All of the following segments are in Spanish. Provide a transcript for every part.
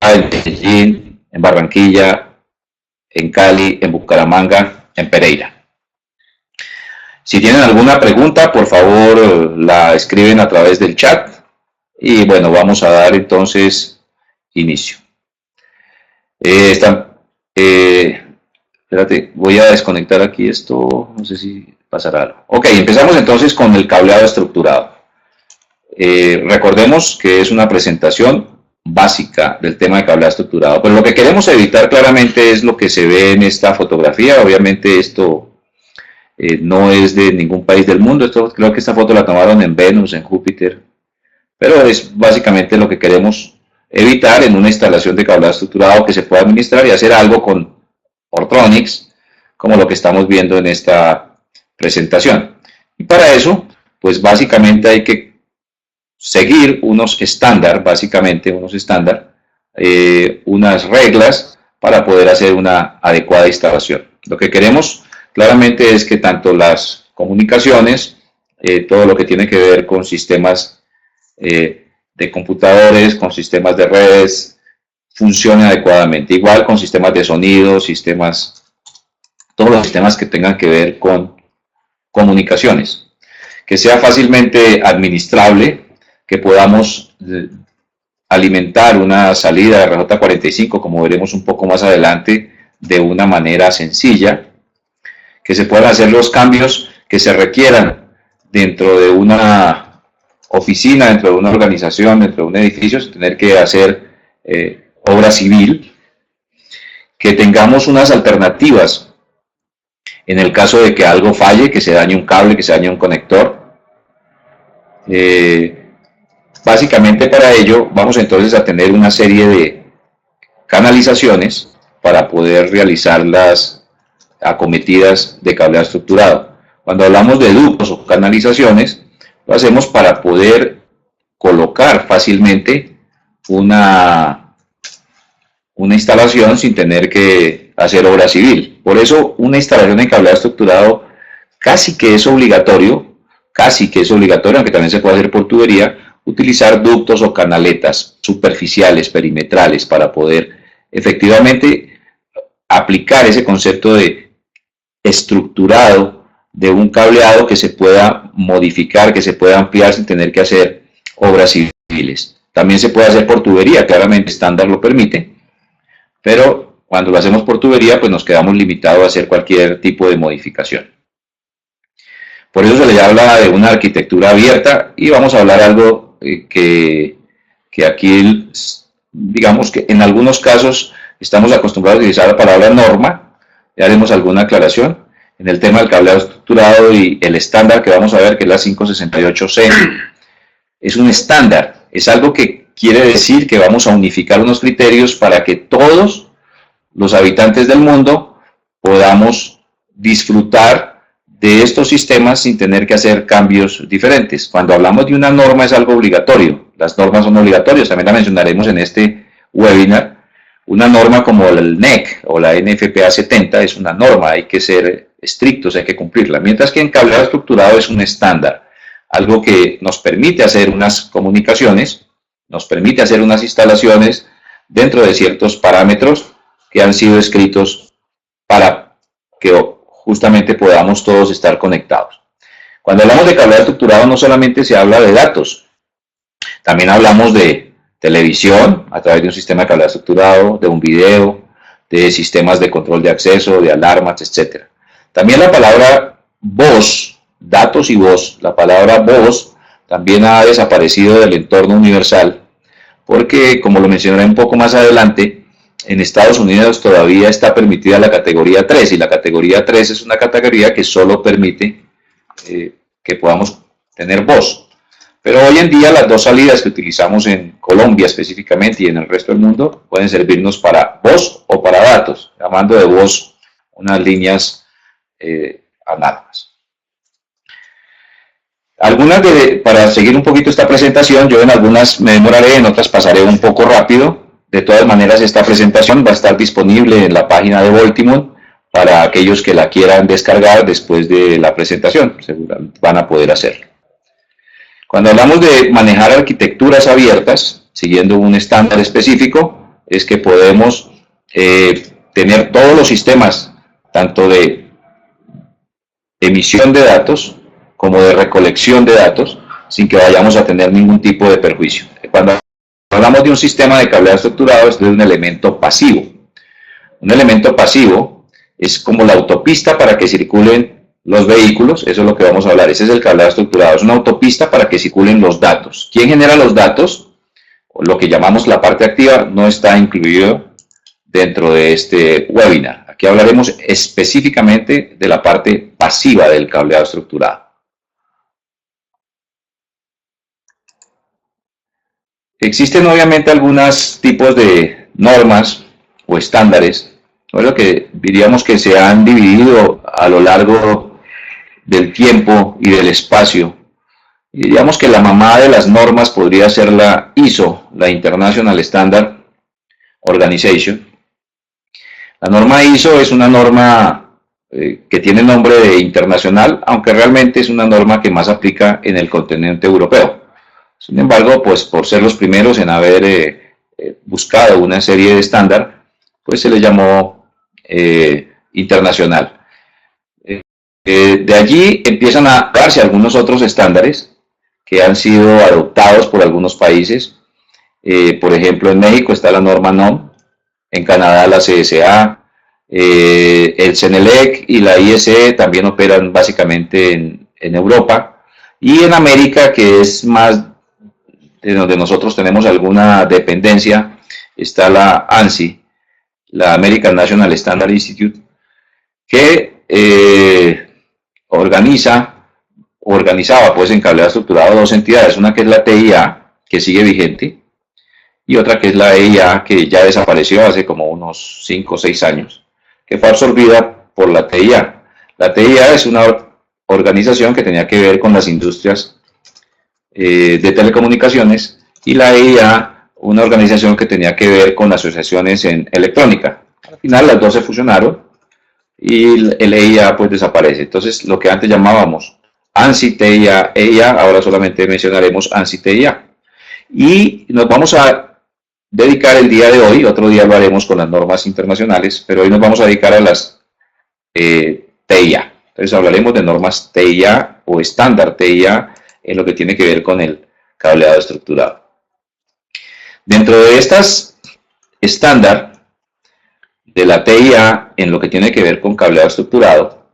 en Medellín, en Barranquilla, en Cali, en Bucaramanga, en Pereira. Si tienen alguna pregunta, por favor la escriben a través del chat y bueno, vamos a dar entonces inicio. Espérate, voy a desconectar aquí esto, no sé si pasará algo. Ok, empezamos entonces con el cableado estructurado. Recordemos que es una presentación básica del tema de cableado estructurado, pero lo que queremos evitar claramente es lo que se ve en esta fotografía. Obviamente esto no es de ningún país del mundo. Creo que esta foto la tomaron en Venus, en Júpiter, pero es básicamente lo que queremos evitar en una instalación de cableado estructurado que se pueda administrar y hacer algo con Ortronics, como lo que estamos viendo en esta presentación. Y para eso, pues básicamente hay que seguir unos estándar, unas reglas para poder hacer una adecuada instalación. Lo que queremos claramente es que tanto las comunicaciones, todo lo que tiene que ver con sistemas de computadores, con sistemas de redes, funcione adecuadamente. Igual con sistemas de sonido, todos los sistemas que tengan que ver con comunicaciones. Que sea fácilmente administrable, que podamos alimentar una salida de RJ45, como veremos un poco más adelante, de una manera sencilla, que se puedan hacer los cambios que se requieran dentro de una oficina, dentro de una organización, dentro de un edificio, sin tener que hacer obra civil, que tengamos unas alternativas en el caso de que algo falle, que se dañe un cable, que se dañe un conector. Básicamente para ello vamos entonces a tener una serie de canalizaciones para poder realizar las acometidas de cableado estructurado. Cuando hablamos de ductos o canalizaciones, lo hacemos para poder colocar fácilmente una instalación sin tener que hacer obra civil. Por eso una instalación de cableado estructurado casi que es obligatorio, aunque también se puede hacer por tubería, utilizar ductos o canaletas superficiales, perimetrales, para poder efectivamente aplicar ese concepto de estructurado de un cableado que se pueda modificar, que se pueda ampliar sin tener que hacer obras civiles. También se puede hacer por tubería, claramente estándar lo permite, pero cuando lo hacemos por tubería pues nos quedamos limitados a hacer cualquier tipo de modificación. Por eso se le habla de una arquitectura abierta y vamos a hablar algo que aquí, digamos que en algunos casos estamos acostumbrados a utilizar la palabra norma. Ya haremos alguna aclaración en el tema del cableado estructurado y el estándar que vamos a ver, que es la 568C. Es un estándar, es algo que quiere decir que vamos a unificar unos criterios para que todos los habitantes del mundo podamos disfrutar de estos sistemas sin tener que hacer cambios diferentes. Cuando hablamos de una norma es algo obligatorio, las normas son obligatorias, también la mencionaremos en este webinar. Una norma como el NEC o la NFPA 70 es una norma, hay que ser estrictos, hay que cumplirla, mientras que en cableado estructurado es un estándar, algo que nos permite hacer unas comunicaciones, nos permite hacer unas instalaciones dentro de ciertos parámetros que han sido escritos para que justamente podamos todos estar conectados. Cuando hablamos de cableado estructurado no solamente se habla de datos, también hablamos de televisión a través de un sistema de cableado estructurado, de un video, de sistemas de control de acceso, de alarmas, etc. También la palabra voz, datos y voz, la palabra voz también ha desaparecido del entorno universal, porque como lo mencionaré un poco más adelante, en Estados Unidos todavía está permitida la categoría 3, y la categoría 3 es una categoría que solo permite que podamos tener voz. Pero hoy en día las dos salidas que utilizamos en Colombia específicamente y en el resto del mundo pueden servirnos para voz o para datos, llamando de voz unas líneas análogas. Para seguir un poquito esta presentación, yo en algunas me demoraré, en otras pasaré un poco rápido. De todas maneras, esta presentación va a estar disponible en la página de Voltimon para aquellos que la quieran descargar después de la presentación. Seguramente van a poder hacerlo. Cuando hablamos de manejar arquitecturas abiertas, siguiendo un estándar específico, es que podemos tener todos los sistemas, tanto de emisión de datos como de recolección de datos, sin que vayamos a tener ningún tipo de perjuicio. Cuando hablamos de un sistema de cableado estructurado, esto es un elemento pasivo. Un elemento pasivo es como la autopista para que circulen los vehículos, eso es lo que vamos a hablar, ese es el cableado estructurado, es una autopista para que circulen los datos. ¿Quién genera los datos? Lo que llamamos la parte activa no está incluido dentro de este webinar. Aquí hablaremos específicamente de la parte pasiva del cableado estructurado. Existen obviamente algunos tipos de normas o estándares, lo que diríamos que se han dividido a lo largo del tiempo y del espacio. Y diríamos que la mamá de las normas podría ser la ISO, la International Standard Organization. La norma ISO es una norma que tiene nombre de internacional, aunque realmente es una norma que más aplica en el continente europeo. Sin embargo, pues por ser los primeros en haber buscado una serie de estándar, pues se le llamó internacional. De allí empiezan a darse algunos otros estándares que han sido adoptados por algunos países. Por ejemplo, en México está la norma NOM, en Canadá la CSA, el CENELEC y la IEC también operan básicamente en Europa, y en América, que es más de donde nosotros tenemos alguna dependencia, está la ANSI, la American National Standard Institute, que organizaba pues en cableado estructurado dos entidades, una que es la TIA, que sigue vigente, y otra que es la EIA, que ya desapareció hace como unos 5 o 6 años, que fue absorbida por la TIA. La TIA es una organización que tenía que ver con las industrias de telecomunicaciones, y la EIA, una organización que tenía que ver con asociaciones en electrónica. Al final las dos se fusionaron y el EIA pues desaparece. Entonces lo que antes llamábamos ANSI, TIA, EIA, ahora solamente mencionaremos ANSI, TIA. Y nos vamos a dedicar el día de hoy, otro día lo haremos con las normas internacionales, pero hoy nos vamos a dedicar a las TIA. Entonces hablaremos de normas TIA o estándar TIA en lo que tiene que ver con el cableado estructurado. Dentro de estas estándar de la TIA en lo que tiene que ver con cableado estructurado,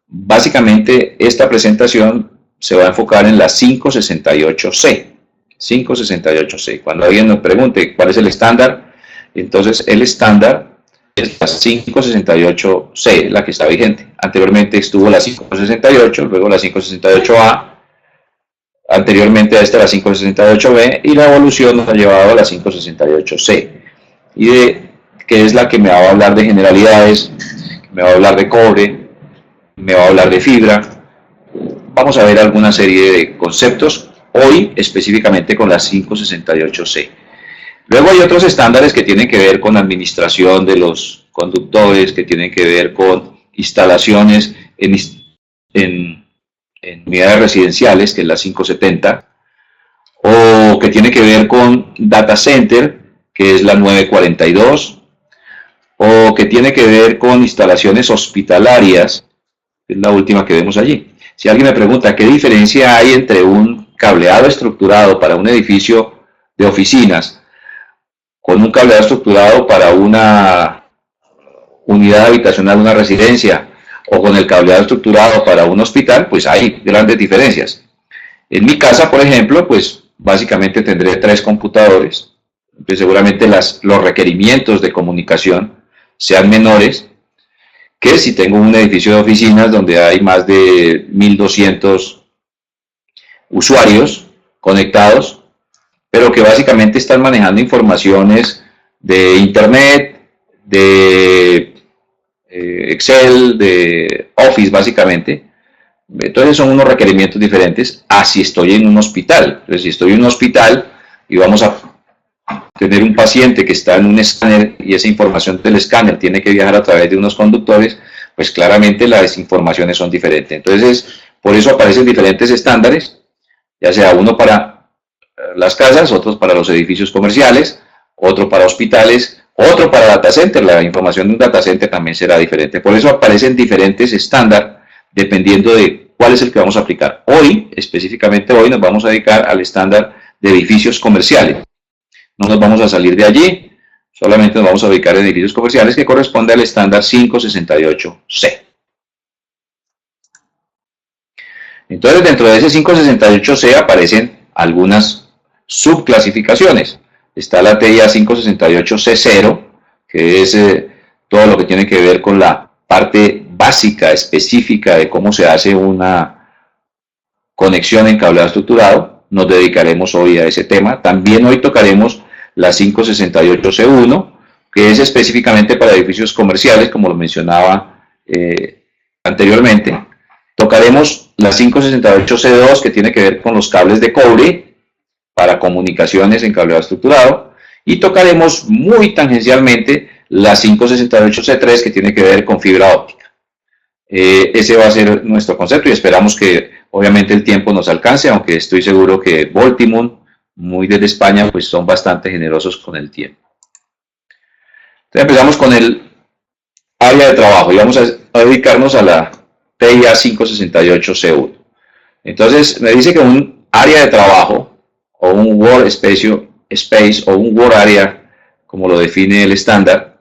básicamente esta presentación se va a enfocar en la 568C. 568C. Cuando alguien nos pregunte cuál es el estándar, entonces el estándar es la 568C, la que está vigente. Anteriormente estuvo la 568, luego la 568A, anteriormente a esta la 568B, y la evolución nos ha llevado a la 568C, que es la que me va a hablar de generalidades, me va a hablar de cobre, me va a hablar de fibra. Vamos a ver alguna serie de conceptos hoy específicamente con la 568C. Luego hay otros estándares que tienen que ver con administración de los conductores, que tienen que ver con instalaciones en unidades residenciales, que es la 570, o que tiene que ver con data center, que es la 942, o que tiene que ver con instalaciones hospitalarias, que es la última que vemos allí. Si alguien me pregunta qué diferencia hay entre un cableado estructurado para un edificio de oficinas con un cableado estructurado para una unidad habitacional, una residencia, o con el cableado estructurado para un hospital, pues hay grandes diferencias. En mi casa, por ejemplo, pues básicamente tendré 3 computadores, pues seguramente los requerimientos de comunicación sean menores que si tengo un edificio de oficinas donde hay más de 1200 usuarios conectados, pero que básicamente están manejando informaciones de internet, de Excel, de Office básicamente. Entonces son unos requerimientos diferentes a si estoy en un hospital. Entonces, si estoy en un hospital y vamos a tener un paciente que está en un escáner y esa información del escáner tiene que viajar a través de unos conductores, pues claramente las informaciones son diferentes. Entonces, por eso aparecen diferentes estándares, ya sea uno para las casas, otros para los edificios comerciales, otro para hospitales, otro para data center. La información de un data center también será diferente. Por eso aparecen diferentes estándares dependiendo de cuál es el que vamos a aplicar. Hoy, específicamente hoy, nos vamos a dedicar al estándar de edificios comerciales. No nos vamos a salir de allí, solamente nos vamos a ubicar en edificios comerciales que corresponde al estándar 568C. Entonces, dentro de ese 568C aparecen algunas subclasificaciones. Está la TIA 568C0, que es todo lo que tiene que ver con la parte básica, específica de cómo se hace una conexión en cableado estructurado. Nos dedicaremos hoy a ese tema. También hoy tocaremos la 568C1, que es específicamente para edificios comerciales, como lo mencionaba anteriormente. Tocaremos la 568C2, que tiene que ver con los cables de cobre para comunicaciones en cableado estructurado. Y tocaremos muy tangencialmente la 568C3, que tiene que ver con fibra óptica. Ese va a ser nuestro concepto y esperamos que obviamente el tiempo nos alcance, aunque estoy seguro que Baltimore, muy desde España, pues son bastante generosos con el tiempo. Entonces empezamos con el área de trabajo y vamos a dedicarnos a la TIA 568C1. Entonces me dice que un área de trabajo o un workspace o un work area, como lo define el estándar,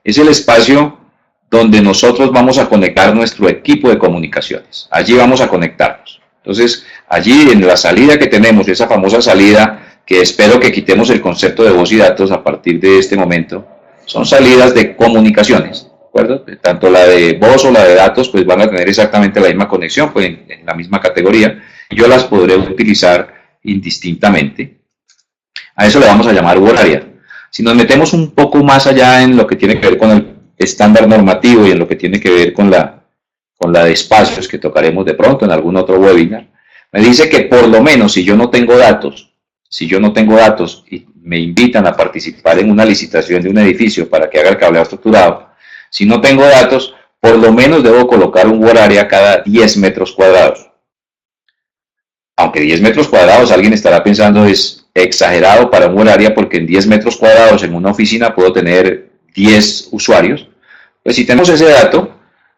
es el espacio donde nosotros vamos a conectar nuestro equipo de comunicaciones. Allí vamos a conectarnos. Entonces, allí en la salida que tenemos, esa famosa salida que espero que quitemos el concepto de voz y datos a partir de este momento, son salidas de comunicaciones, ¿de acuerdo? Tanto la de voz o la de datos, pues van a tener exactamente la misma conexión, pues en la misma categoría, y yo las podré utilizar indistintamente. A eso le vamos a llamar work area. Si nos metemos un poco más allá en lo que tiene que ver con el estándar normativo y en lo que tiene que ver con la de espacios, que tocaremos de pronto en algún otro webinar, me dice que por lo menos si yo no tengo datos y me invitan a participar en una licitación de un edificio para que haga el cableado estructurado, si no tengo datos, por lo menos debo colocar un work area cada 10 metros cuadrados. Aunque 10 metros cuadrados alguien estará pensando es exagerado para un work area, porque en 10 metros cuadrados en una oficina puedo tener 10 usuarios. Pues si tenemos ese dato,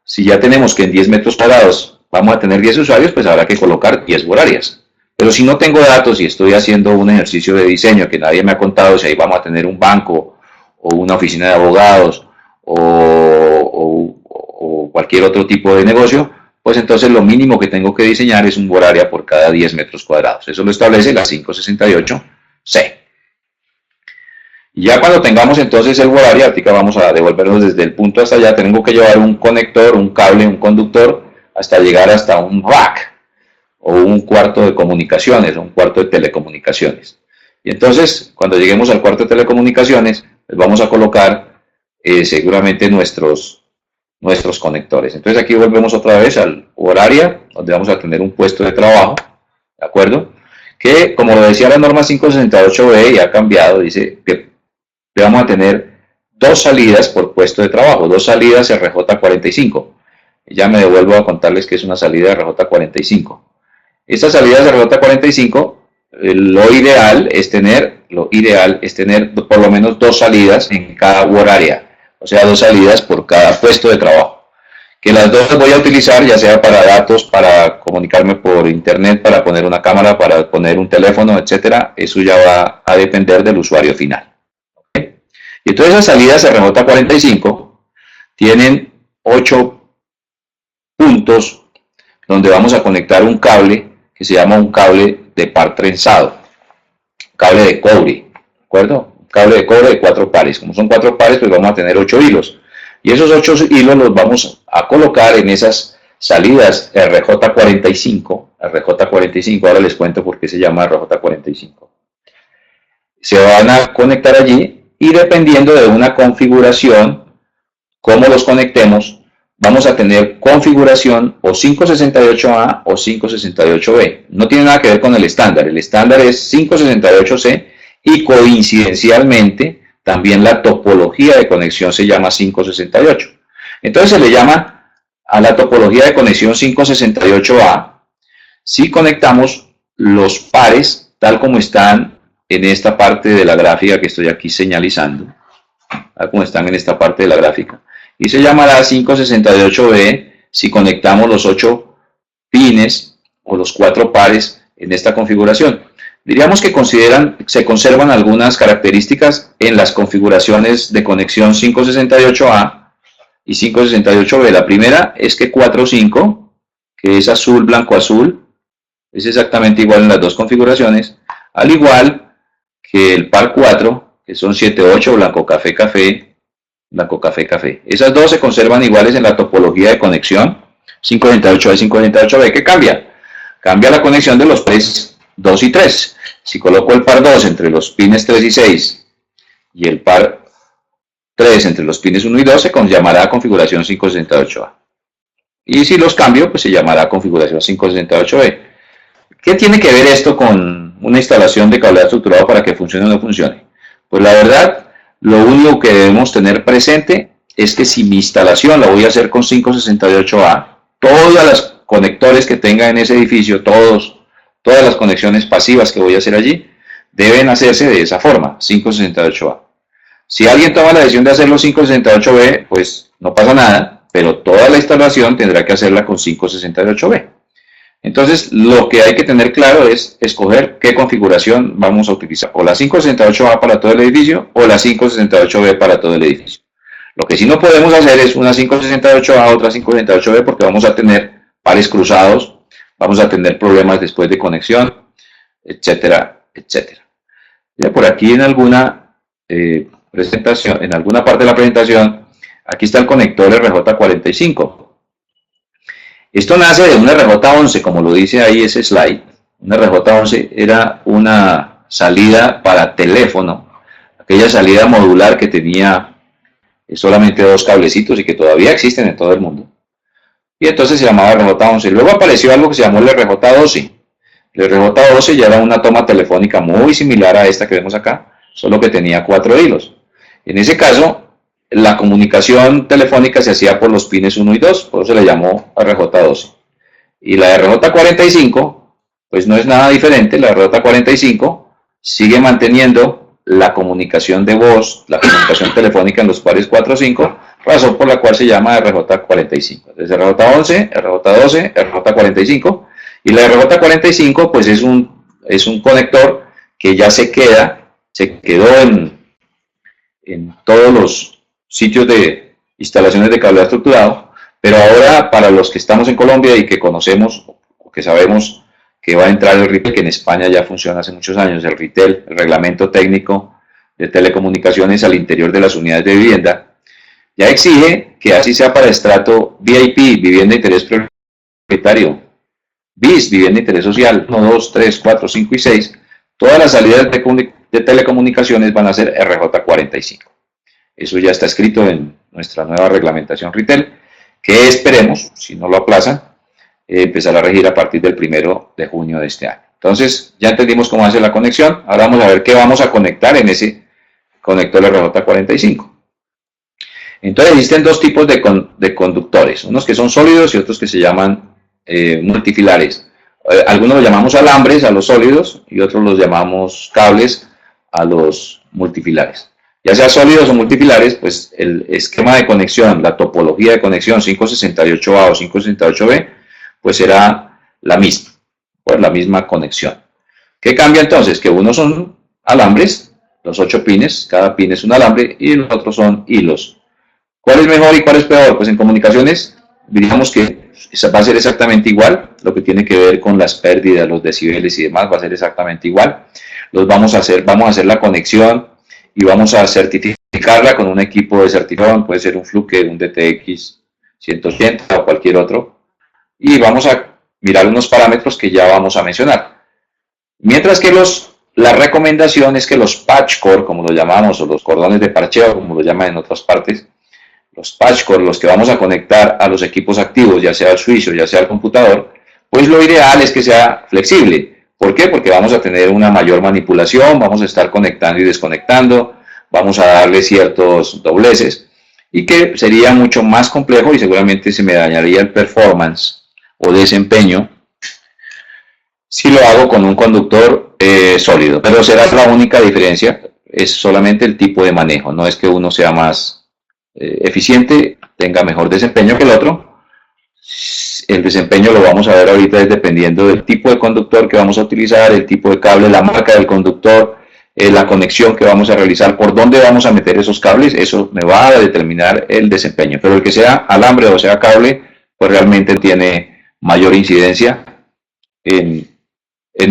si ya tenemos que en 10 metros cuadrados vamos a tener 10 usuarios, pues habrá que colocar 10 work areas. Pero si no tengo datos y estoy haciendo un ejercicio de diseño que nadie me ha contado si ahí vamos a tener un banco o una oficina de abogados o cualquier otro tipo de negocio, pues entonces lo mínimo que tengo que diseñar es un work area por cada 10 metros cuadrados. Eso lo establece la 568C. Y ya cuando tengamos entonces el work area, ahorita vamos a devolvernos desde el punto hasta allá, tengo que llevar un conector, un cable, un conductor, hasta llegar hasta un rack, o un cuarto de comunicaciones, o un cuarto de telecomunicaciones. Y entonces, cuando lleguemos al cuarto de telecomunicaciones, pues vamos a colocar seguramente nuestros conectores. Entonces aquí volvemos otra vez al work area, donde vamos a tener un puesto de trabajo, ¿de acuerdo? Que, como lo decía la norma 568B, y ha cambiado, dice que vamos a tener 2 salidas por puesto de trabajo, 2 salidas RJ45. Ya me devuelvo a contarles que es una salida RJ45. Estas salidas RJ45, lo ideal es tener por lo menos 2 salidas en cada work area, o sea, 2 salidas por cada puesto de trabajo. Que las 2 las voy a utilizar ya sea para datos, para comunicarme por internet, para poner una cámara, para poner un teléfono, etcétera. Eso ya va a depender del usuario final. Y entonces esas salidas RJ45 tienen 8 puntos donde vamos a conectar un cable que se llama un cable de par trenzado, cable de cobre, ¿de acuerdo? Un cable de cobre de 4 pares. Como son 4 pares, pues vamos a tener 8 hilos. Y esos 8 hilos los vamos a colocar en esas salidas RJ45. Ahora les cuento por qué se llama RJ45. Se van a conectar allí. Y dependiendo de una configuración, cómo los conectemos, vamos a tener configuración o 568A o 568B. No tiene nada que ver con el estándar es 568C y coincidencialmente también la topología de conexión se llama 568. Entonces se le llama a la topología de conexión 568A si conectamos los pares tal como están en esta parte de la gráfica que estoy aquí señalizando, como están en esta parte de la gráfica, y se llamará 568B si conectamos los 8 pines o los 4 pares en esta configuración. Diríamos que se conservan algunas características en las configuraciones de conexión 568A y 568B. La primera es que 4.5, que es azul, blanco, azul, es exactamente igual en las dos configuraciones, al igual que el par 4, que son 7.8, blanco, café, café, blanco, café, café. Esas dos se conservan iguales en la topología de conexión 568A y 568B. ¿Qué cambia? Cambia la conexión de los pares 2 y 3. Si coloco el par 2 entre los pines 3 y 6 y el par 3 entre los pines 1 y 2, se llamará configuración 568A. Y si los cambio, pues se llamará configuración 568B. ¿Qué tiene que ver esto con una instalación de cableado estructurado para que funcione o no funcione? Pues la verdad, lo único que debemos tener presente es que si mi instalación la voy a hacer con 568A, todos los conectores que tenga en ese edificio, todas las conexiones pasivas que voy a hacer allí, deben hacerse de esa forma, 568A. Si alguien toma la decisión de hacerlo 568B, pues no pasa nada, pero toda la instalación tendrá que hacerla con 568B. Entonces, lo que hay que tener claro es escoger qué configuración vamos a utilizar, o la 568A para todo el edificio, o la 568B para todo el edificio. Lo que sí no podemos hacer es una 568A, otra 568B, porque vamos a tener pares cruzados, vamos a tener problemas después de conexión, etcétera, etcétera. Ya por aquí en alguna presentación, en alguna parte de la presentación, aquí está el conector RJ45. Esto nace de un RJ11, como lo dice ahí ese slide. Un RJ11 era una salida para teléfono, aquella salida modular que tenía solamente 2 cablecitos y que todavía existen en todo el mundo. Y entonces se llamaba RJ11. Luego apareció algo que se llamó el RJ12. El RJ12 ya era una toma telefónica muy similar a esta que vemos acá, solo que tenía 4 hilos. En ese caso, la comunicación telefónica se hacía por los pines 1 y 2, por eso se le llamó RJ12. Y la RJ45, pues no es nada diferente. La RJ45 sigue manteniendo la comunicación de voz, la comunicación telefónica en los pares 4 o 5, razón por la cual se llama RJ45. Entonces RJ11, RJ12, RJ45, y la RJ45 pues es un conector que ya se quedó en todos los sitios de instalaciones de cableado estructurado, pero ahora para los que estamos en Colombia y que conocemos o que sabemos que va a entrar el RITEL, que en España ya funciona hace muchos años, el RITEL, el Reglamento Técnico de Telecomunicaciones al interior de las unidades de vivienda, ya exige que así sea para estrato VIP, vivienda de interés prioritario, BIS, vivienda de interés social, 1, 2, 3, 4, 5 y 6, todas las salidas de telecomunicaciones van a ser RJ45. Eso ya está escrito en nuestra nueva reglamentación RITEL, que esperemos, si no lo aplazan, empezará a regir a partir del 1 de junio de este año. Entonces, ya entendimos cómo hacer la conexión. Ahora vamos a ver qué vamos a conectar en ese conector RJ45. Entonces, existen dos tipos de conductores, unos que son sólidos y otros que se llaman multifilares. Algunos los llamamos alambres a los sólidos y otros los llamamos cables a los multifilares. Ya sea sólidos o multifilares, pues el esquema de conexión, la topología de conexión 568A o 568B, pues será la misma, pues la misma conexión. ¿Qué cambia entonces? Que unos son alambres, los 8 pines, cada pin es un alambre, y los otros son hilos. ¿Cuál es mejor y cuál es peor? Pues en comunicaciones diríamos que va a ser exactamente igual, lo que tiene que ver con las pérdidas, los decibeles y demás, va a ser exactamente igual. Vamos a hacer la conexión y vamos a certificarla con un equipo de certificación, puede ser un Fluke, un DTX 180 o cualquier otro, y vamos a mirar unos parámetros que ya vamos a mencionar. Mientras que la recomendación es que los patch core, como lo llamamos, o los cordones de parcheo, como lo llaman en otras partes, los patch core, los que vamos a conectar a los equipos activos, ya sea al switch o ya sea al computador, pues lo ideal es que sea flexible. ¿Por qué? Porque vamos a tener una mayor manipulación, vamos a estar conectando y desconectando, vamos a darle ciertos dobleces, y que sería mucho más complejo y seguramente se me dañaría el performance o desempeño si lo hago con un conductor sólido, pero será la única diferencia, es solamente el tipo de manejo, no es que uno sea más eficiente, tenga mejor desempeño que el otro. El desempeño lo vamos a ver ahorita es dependiendo del tipo de conductor que vamos a utilizar, el tipo de cable, la marca del conductor, la conexión que vamos a realizar, por dónde vamos a meter esos cables, eso me va a determinar el desempeño. Pero el que sea alambre o sea cable, pues realmente tiene mayor incidencia en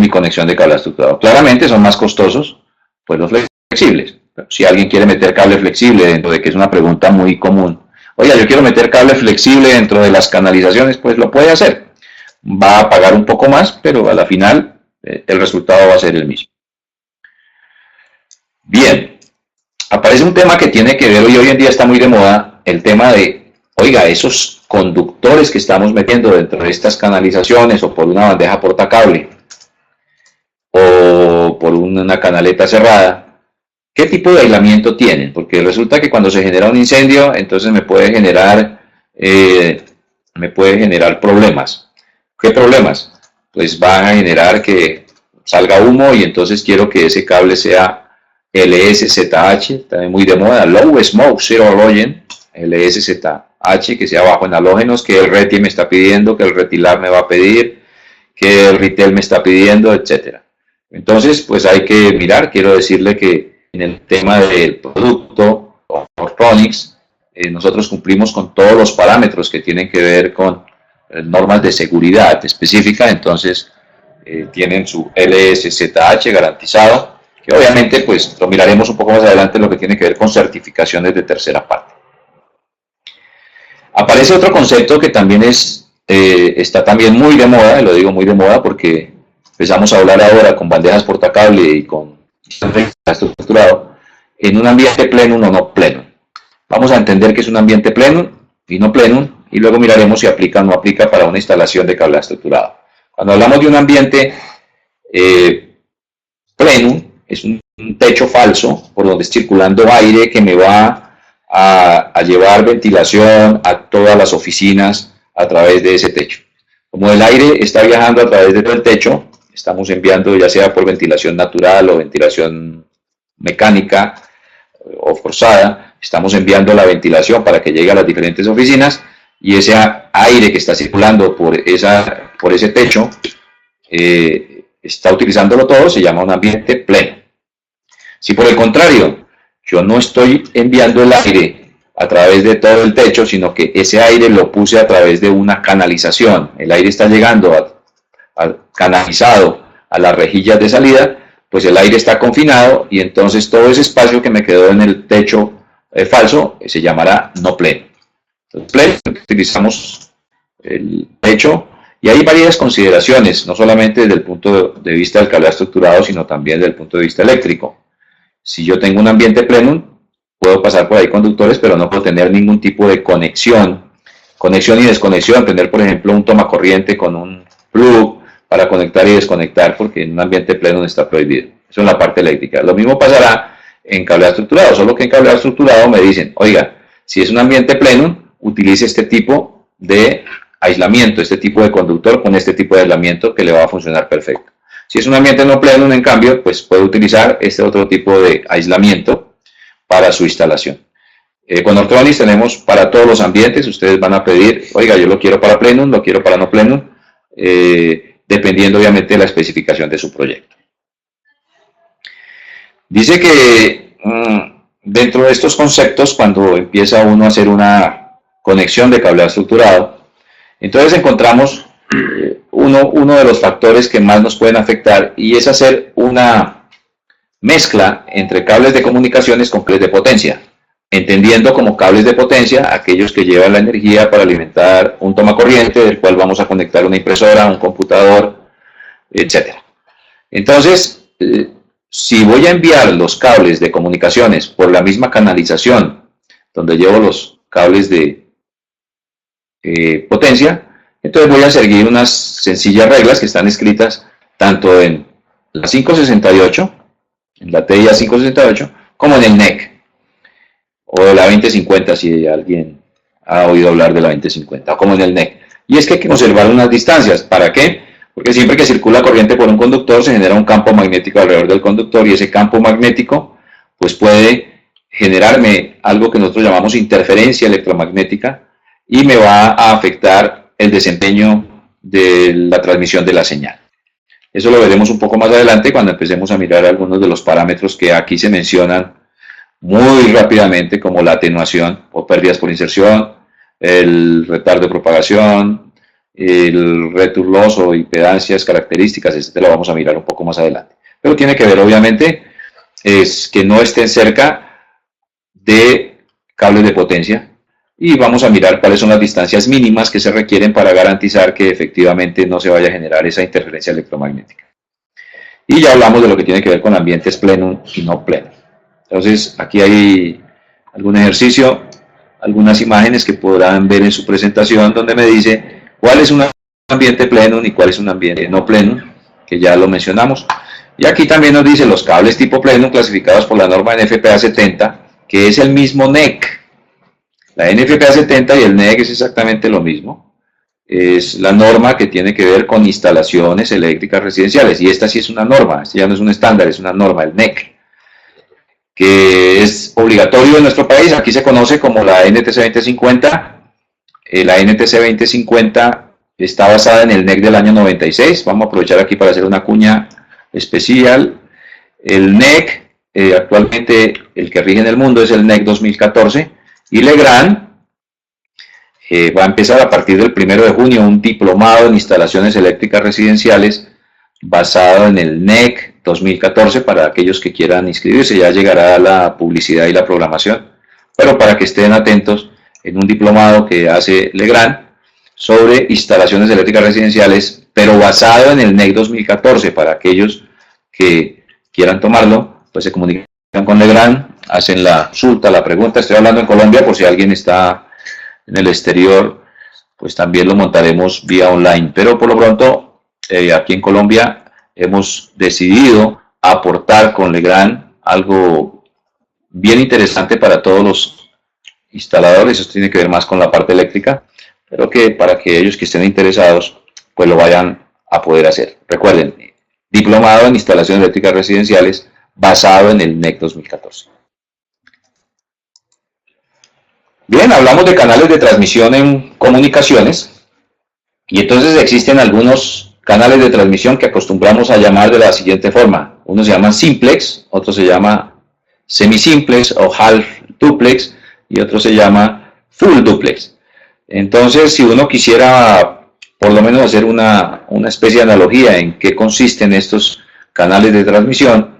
mi conexión de cable estructurado. Claramente son más costosos, pues los flexibles. Si alguien quiere meter cable flexible dentro de que es una pregunta muy común, oiga, yo quiero meter cable flexible dentro de las canalizaciones, pues lo puede hacer. Va a pagar un poco más, pero a la final el resultado va a ser el mismo. Bien, aparece un tema que tiene que ver, hoy en día está muy de moda, el tema de, oiga, esos conductores que estamos metiendo dentro de estas canalizaciones o por una bandeja portacable o por una canaleta cerrada, ¿qué tipo de aislamiento tienen? Porque resulta que cuando se genera un incendio, entonces me puede generar problemas. ¿Qué problemas? Pues van a generar que salga humo y entonces quiero que ese cable sea LSZH, también muy de moda, Low Smoke Zero Halogen, LSZH, que sea bajo en halógenos, que el RETI me está pidiendo, que el Retilar me va a pedir, que el Ritel me está pidiendo, etcétera. Entonces, pues hay que mirar, quiero decirle que en el tema del producto Ortronix, nosotros cumplimos con todos los parámetros que tienen que ver con normas de seguridad específica, entonces tienen su LSZH garantizado, que obviamente pues lo miraremos un poco más adelante en lo que tiene que ver con certificaciones de tercera parte. Aparece otro concepto que también está también muy de moda, y lo digo muy de moda porque empezamos a hablar ahora con bandejas portacable y con estructurado en un ambiente plenum o no plenum. Vamos a entender que es un ambiente plenum y no plenum y luego miraremos si aplica o no aplica para una instalación de cableado estructurado. Cuando hablamos de un ambiente plenum, es un techo falso por donde es circulando aire que me va a llevar ventilación a todas las oficinas a través de ese techo. Como el aire está viajando a través del techo, estamos enviando ya sea por ventilación natural o ventilación mecánica o forzada, estamos enviando la ventilación para que llegue a las diferentes oficinas y ese aire que está circulando por ese techo está utilizándolo todo, se llama un ambiente pleno. Si por el contrario, yo no estoy enviando el aire a través de todo el techo, sino que ese aire lo puse a través de una canalización, el aire está llegando canalizado a las rejillas de salida, pues el aire está confinado y entonces todo ese espacio que me quedó en el techo falso se llamará no pleno. Entonces, pleno, utilizamos el techo y hay varias consideraciones, no solamente desde el punto de vista del cableado estructurado, sino también desde el punto de vista eléctrico. Si yo tengo un ambiente plenum, puedo pasar por ahí conductores, pero no puedo tener ningún tipo de conexión y desconexión, tener por ejemplo un tomacorriente con un plug para conectar y desconectar, porque en un ambiente pleno está prohibido. Eso en la parte eléctrica. Lo mismo pasará en cableado estructurado, solo que en cableado estructurado me dicen, oiga, si es un ambiente pleno, utilice este tipo de aislamiento, este tipo de conductor con este tipo de aislamiento que le va a funcionar perfecto. Si es un ambiente no pleno, en cambio, pues puede utilizar este otro tipo de aislamiento para su instalación. Con Ortronix tenemos para todos los ambientes, ustedes van a pedir, oiga, yo lo quiero para plenum, lo quiero para no plenum, dependiendo obviamente de la especificación de su proyecto. Dice que dentro de estos conceptos, cuando empieza uno a hacer una conexión de cableado estructurado, entonces encontramos uno de los factores que más nos pueden afectar y es hacer una mezcla entre cables de comunicaciones con cables de potencia, entendiendo como cables de potencia aquellos que llevan la energía para alimentar un tomacorriente del cual vamos a conectar una impresora, un computador, etc. Entonces, si voy a enviar los cables de comunicaciones por la misma canalización donde llevo los cables de potencia, entonces voy a seguir unas sencillas reglas que están escritas tanto en la 568, en la TIA 568, como en el NEC, o de la 2050, si alguien ha oído hablar de la 2050, o como en el NEC. Y es que hay que conservar unas distancias. ¿Para qué? Porque siempre que circula corriente por un conductor se genera un campo magnético alrededor del conductor y ese campo magnético pues puede generarme algo que nosotros llamamos interferencia electromagnética y me va a afectar el desempeño de la transmisión de la señal. Eso lo veremos un poco más adelante cuando empecemos a mirar algunos de los parámetros que aquí se mencionan muy rápidamente, como la atenuación o pérdidas por inserción, el retardo de propagación, el return loss o impedancias, características, este lo vamos a mirar un poco más adelante. Pero tiene que ver, obviamente, es que no estén cerca de cables de potencia y vamos a mirar cuáles son las distancias mínimas que se requieren para garantizar que efectivamente no se vaya a generar esa interferencia electromagnética. Y ya hablamos de lo que tiene que ver con ambientes plenum y no plenum. Entonces, aquí hay algún ejercicio, algunas imágenes que podrán ver en su presentación donde me dice cuál es un ambiente plenum y cuál es un ambiente no plenum, que ya lo mencionamos. Y aquí también nos dice los cables tipo plenum clasificados por la norma NFPA 70, que es el mismo NEC. La NFPA 70 y el NEC es exactamente lo mismo. Es la norma que tiene que ver con instalaciones eléctricas residenciales. Y esta sí es una norma, esta ya no es un estándar, es una norma, el NEC, que es obligatorio en nuestro país. Aquí se conoce como la NTC 2050. La NTC 2050 está basada en el NEC del año 96. Vamos a aprovechar aquí para hacer una cuña especial. El NEC, actualmente el que rige en el mundo es el NEC 2014, y Legrand va a empezar a partir del 1 de junio un diplomado en instalaciones eléctricas residenciales basado en el NEC 2014 para aquellos que quieran inscribirse. Ya llegará la publicidad y la programación, pero para que estén atentos, en un diplomado que hace Legrand sobre instalaciones eléctricas residenciales, pero basado en el NEC 2014. Para aquellos que quieran tomarlo, pues se comunican con Legrand, hacen la consulta, la pregunta. Estoy hablando en Colombia, por si alguien está en el exterior, pues también lo montaremos vía online. Pero por lo pronto, aquí en Colombia hemos decidido aportar con Legrand algo bien interesante para todos los instaladores. Esto tiene que ver más con la parte eléctrica, pero que para que ellos que estén interesados, pues lo vayan a poder hacer. Recuerden, diplomado en instalaciones eléctricas residenciales basado en el NEC 2014. Bien, hablamos de canales de transmisión en comunicaciones y entonces existen algunos canales de transmisión que acostumbramos a llamar de la siguiente forma. Unos se llaman simplex, otros se llama semisimplex o half duplex y otro se llama full duplex. Entonces, si uno quisiera por lo menos hacer una especie de analogía en qué consisten estos canales de transmisión,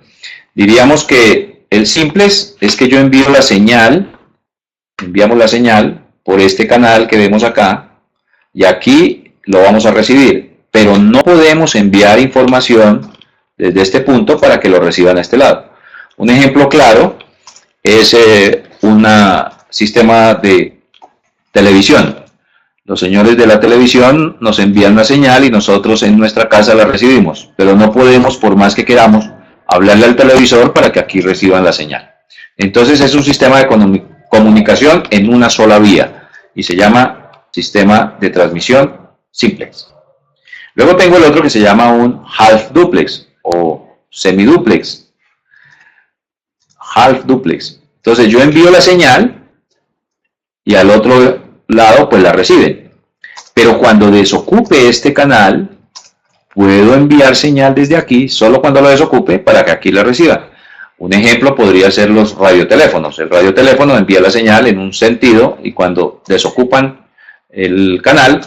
diríamos que el simplex es que yo envío la señal, enviamos la señal por este canal que vemos acá y aquí lo vamos a recibir, pero no podemos enviar información desde este punto para que lo reciban a este lado. Un ejemplo claro es un sistema de televisión. Los señores de la televisión nos envían una señal y nosotros en nuestra casa la recibimos, pero no podemos, por más que queramos, hablarle al televisor para que aquí reciban la señal. Entonces es un sistema de comunicación en una sola vía y se llama sistema de transmisión simplex. Luego tengo el otro que se llama un half duplex o semiduplex. Half duplex. Entonces yo envío la señal y al otro lado pues la reciben. Pero cuando desocupe este canal, puedo enviar señal desde aquí solo cuando lo desocupe para que aquí la reciban. Un ejemplo podría ser los radioteléfonos. El radioteléfono envía la señal en un sentido y cuando desocupan el canal,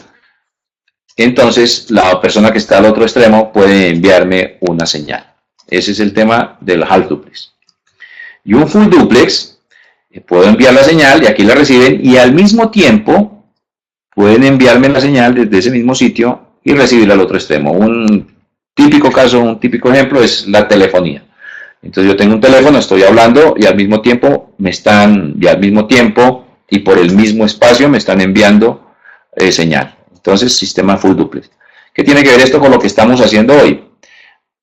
entonces la persona que está al otro extremo puede enviarme una señal. Ese es el tema del half duplex. Y un full duplex, puedo enviar la señal y aquí la reciben y al mismo tiempo pueden enviarme la señal desde ese mismo sitio y recibirla al otro extremo. Un típico caso, un típico ejemplo es la telefonía. Entonces yo tengo un teléfono, estoy hablando y al mismo tiempo y por el mismo espacio me están enviando señal. Entonces, sistema full duplex. ¿Qué tiene que ver esto con lo que estamos haciendo hoy?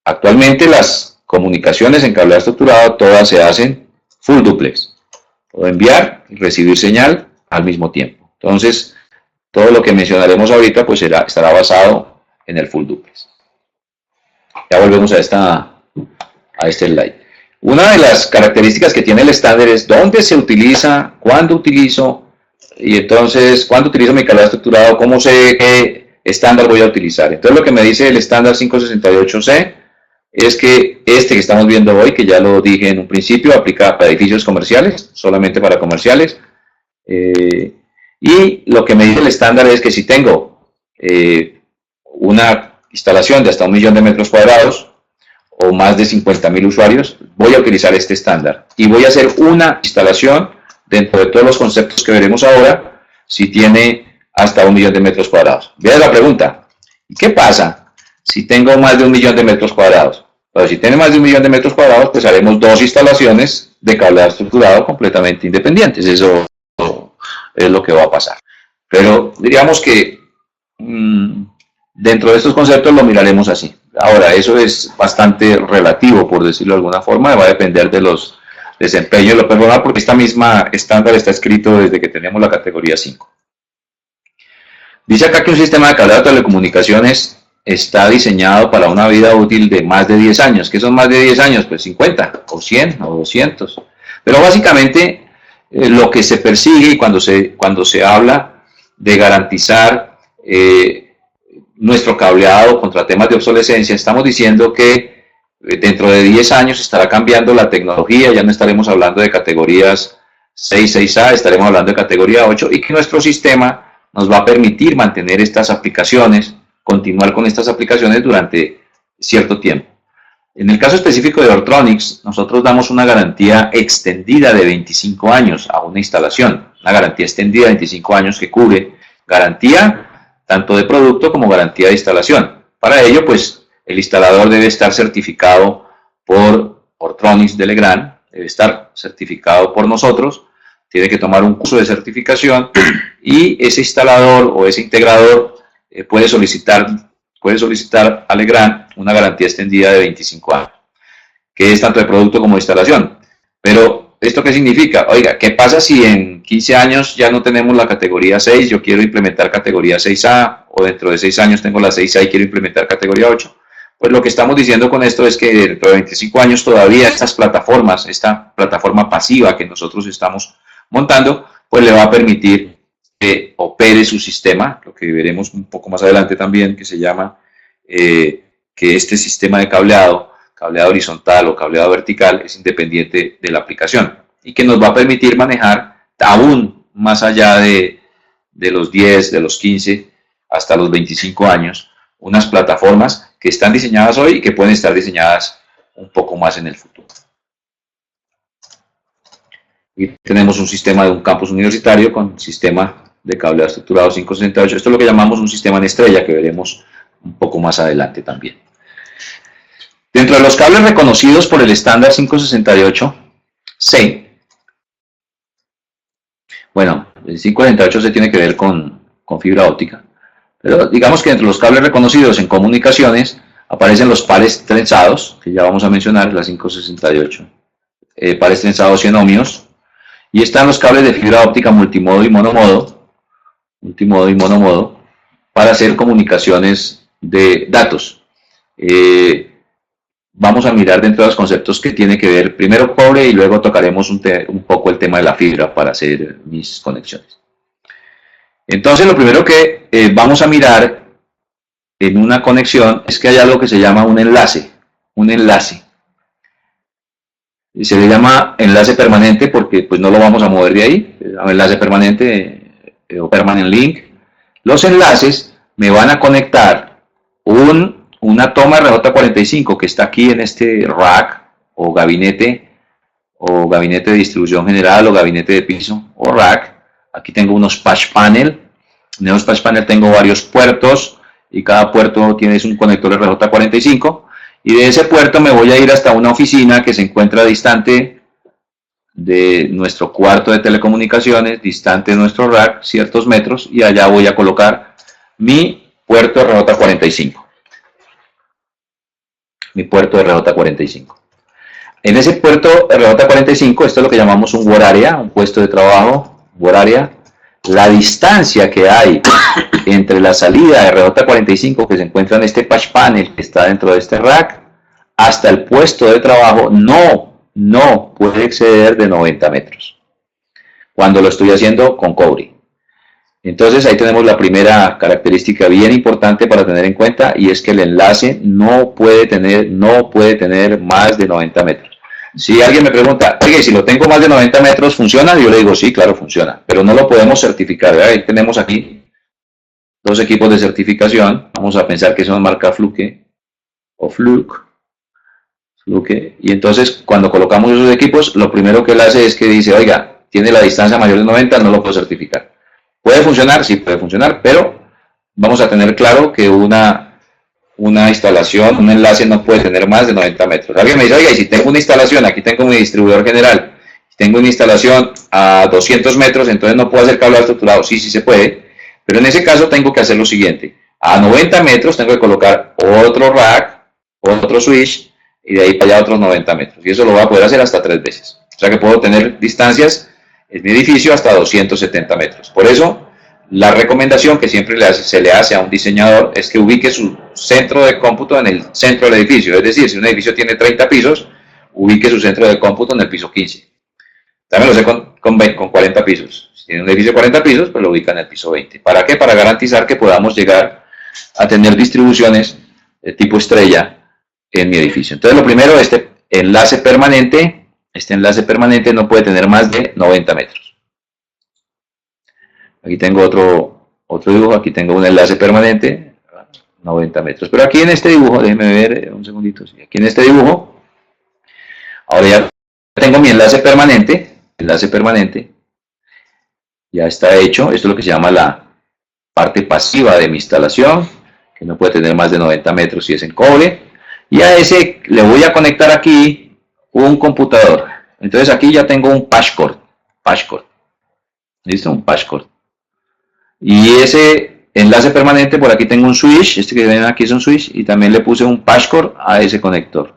Actualmente las comunicaciones en cableado estructurado todas se hacen full duplex. Puedo enviar y recibir señal al mismo tiempo. Entonces, todo lo que mencionaremos ahorita pues estará basado en el full duplex. Ya volvemos a este slide. Una de las características que tiene el estándar es dónde se utiliza, cuándo utilizo, y entonces cuándo utilizo mi cableado estructurado, cómo sé qué estándar voy a utilizar. Entonces lo que me dice el estándar 568C es que este que estamos viendo hoy, que ya lo dije en un principio, aplica para edificios comerciales, solamente para comerciales. Y lo que me dice el estándar es que si tengo una instalación de hasta 1 millón de metros cuadrados o más de 50.000 usuarios, voy a utilizar este estándar. Y voy a hacer una instalación dentro de todos los conceptos que veremos ahora, si tiene hasta 1 millón de metros cuadrados. Vean la pregunta, ¿qué pasa si tengo más de 1 millón de metros cuadrados? Pero si tiene más de 1 millón de metros cuadrados, pues haremos 2 instalaciones de cableado estructurado completamente independientes. Eso es lo que va a pasar. Pero diríamos que dentro de estos conceptos lo miraremos así. Ahora, eso es bastante relativo, por decirlo de alguna forma, va a depender de los desempeños de lo personal, porque esta misma estándar está escrito desde que tenemos la categoría 5. Dice acá que un sistema de cableado de telecomunicaciones está diseñado para una vida útil de más de 10 años. ¿Qué son más de 10 años? Pues 50, o 100, o 200. Pero básicamente lo que se persigue y cuando se habla de garantizar nuestro cableado contra temas de obsolescencia, estamos diciendo que dentro de 10 años estará cambiando la tecnología, ya no estaremos hablando de categorías 6, 6A, estaremos hablando de categoría 8 y que nuestro sistema nos va a permitir mantener estas aplicaciones, continuar con estas aplicaciones durante cierto tiempo. En el caso específico de Ortronix, nosotros damos una garantía extendida de 25 años a una instalación, una garantía extendida de 25 años que cubre garantía tanto de producto como garantía de instalación. Para ello, pues, el instalador debe estar certificado por Ortronix de Legrand, debe estar certificado por nosotros, tiene que tomar un curso de certificación y ese instalador o ese integrador puede solicitar a Legrand una garantía extendida de 25 años, que es tanto de producto como de instalación. Pero, ¿esto qué significa? Oiga, ¿qué pasa si en 15 años ya no tenemos la categoría 6, yo quiero implementar categoría 6A, o dentro de 6 años tengo la 6A y quiero implementar categoría 8? Pues lo que estamos diciendo con esto es que dentro de 25 años todavía estas plataformas, esta plataforma pasiva que nosotros estamos montando, pues le va a permitir que opere su sistema, lo que veremos un poco más adelante también, que se llama que este sistema de cableado horizontal o cableado vertical es independiente de la aplicación y que nos va a permitir manejar aún más allá de los 10, de los 15 hasta los 25 años, unas plataformas que están diseñadas hoy y que pueden estar diseñadas un poco más en el futuro. Y tenemos un sistema de un campus universitario con sistema de cableado estructurado 568. Esto es lo que llamamos un sistema en estrella, que veremos un poco más adelante también. Dentro de los cables reconocidos por el estándar 568C, bueno, el 568C tiene que ver con fibra óptica, pero digamos que entre los cables reconocidos en comunicaciones aparecen los pares trenzados, que ya vamos a mencionar, la 568, pares trenzados 100 ohmios, y están los cables de fibra óptica multimodo y monomodo, para hacer comunicaciones de datos. Vamos a mirar dentro de los conceptos que tiene que ver, primero cobre y luego tocaremos un poco el tema de la fibra para hacer mis conexiones. Entonces lo primero que vamos a mirar en una conexión es que hay algo que se llama un enlace. Se le llama enlace permanente porque pues no lo vamos a mover de ahí, enlace permanente o permanent link. Los enlaces me van a conectar una toma RJ45 que está aquí en este rack o gabinete de distribución general o gabinete de piso o rack. Aquí tengo unos patch panel. En los patch panel tengo varios puertos y cada puerto tiene un conector RJ45 y de ese puerto me voy a ir hasta una oficina que se encuentra distante de nuestro cuarto de telecomunicaciones, distante de nuestro rack, ciertos metros, y allá voy a colocar mi puerto RJ45. En ese puerto RJ45, esto es lo que llamamos un work area, un puesto de trabajo, work area. la distancia que hay entre la salida de RJ45 que se encuentra en este patch panel que está dentro de este rack hasta el puesto de trabajo no puede exceder de 90 metros cuando lo estoy haciendo con cobre. Entonces ahí tenemos la primera característica bien importante para tener en cuenta, y es que el enlace no puede tener más de 90 metros. Si alguien me pregunta, oye, si lo tengo más de 90 metros, ¿funciona? Yo le digo, sí, claro, funciona, pero no lo podemos certificar. Ahí tenemos aquí dos equipos de certificación. Vamos a pensar que son marca Fluke o Fluke. Y entonces cuando colocamos esos equipos, lo primero que él hace es que dice, oiga, tiene la distancia mayor de 90, no lo puedo certificar. ¿Puede funcionar? Sí, puede funcionar, pero vamos a tener claro que una instalación, un enlace no puede tener más de 90 metros. Alguien me dice, oiga, y si tengo una instalación, aquí tengo mi distribuidor general, tengo una instalación a 200 metros, entonces no puedo hacer cableado estructurado. Sí, sí se puede, pero en ese caso tengo que hacer lo siguiente. A 90 metros tengo que colocar otro rack, otro switch, y de ahí para allá otros 90 metros. Y eso lo voy a poder hacer hasta 3 veces. O sea que puedo tener distancias en mi edificio hasta 270 metros. Por eso, la recomendación que siempre se le hace a un diseñador es que ubique su centro de cómputo en el centro del edificio. Es decir, si un edificio tiene 30 pisos, ubique su centro de cómputo en el piso 15. También lo sé con 40 pisos. Si tiene un edificio de 40 pisos, pues lo ubica en el piso 20. ¿Para qué? Para garantizar que podamos llegar a tener distribuciones de tipo estrella en mi edificio. Entonces, lo primero, este enlace permanente no puede tener más de 90 metros. Aquí tengo otro dibujo, aquí tengo un enlace permanente, 90 metros. Pero aquí en este dibujo, déjenme ver un segundito, aquí en este dibujo, ahora ya tengo mi enlace permanente, ya está hecho. Esto es lo que se llama la parte pasiva de mi instalación, que no puede tener más de 90 metros si es en cobre. Y a ese le voy a conectar aquí un computador. Entonces aquí ya tengo un patchcord. ¿Listo? Un patchcord. Y ese enlace permanente, por aquí tengo un switch. Este que ven aquí es un switch. Y también le puse un patchcord a ese conector.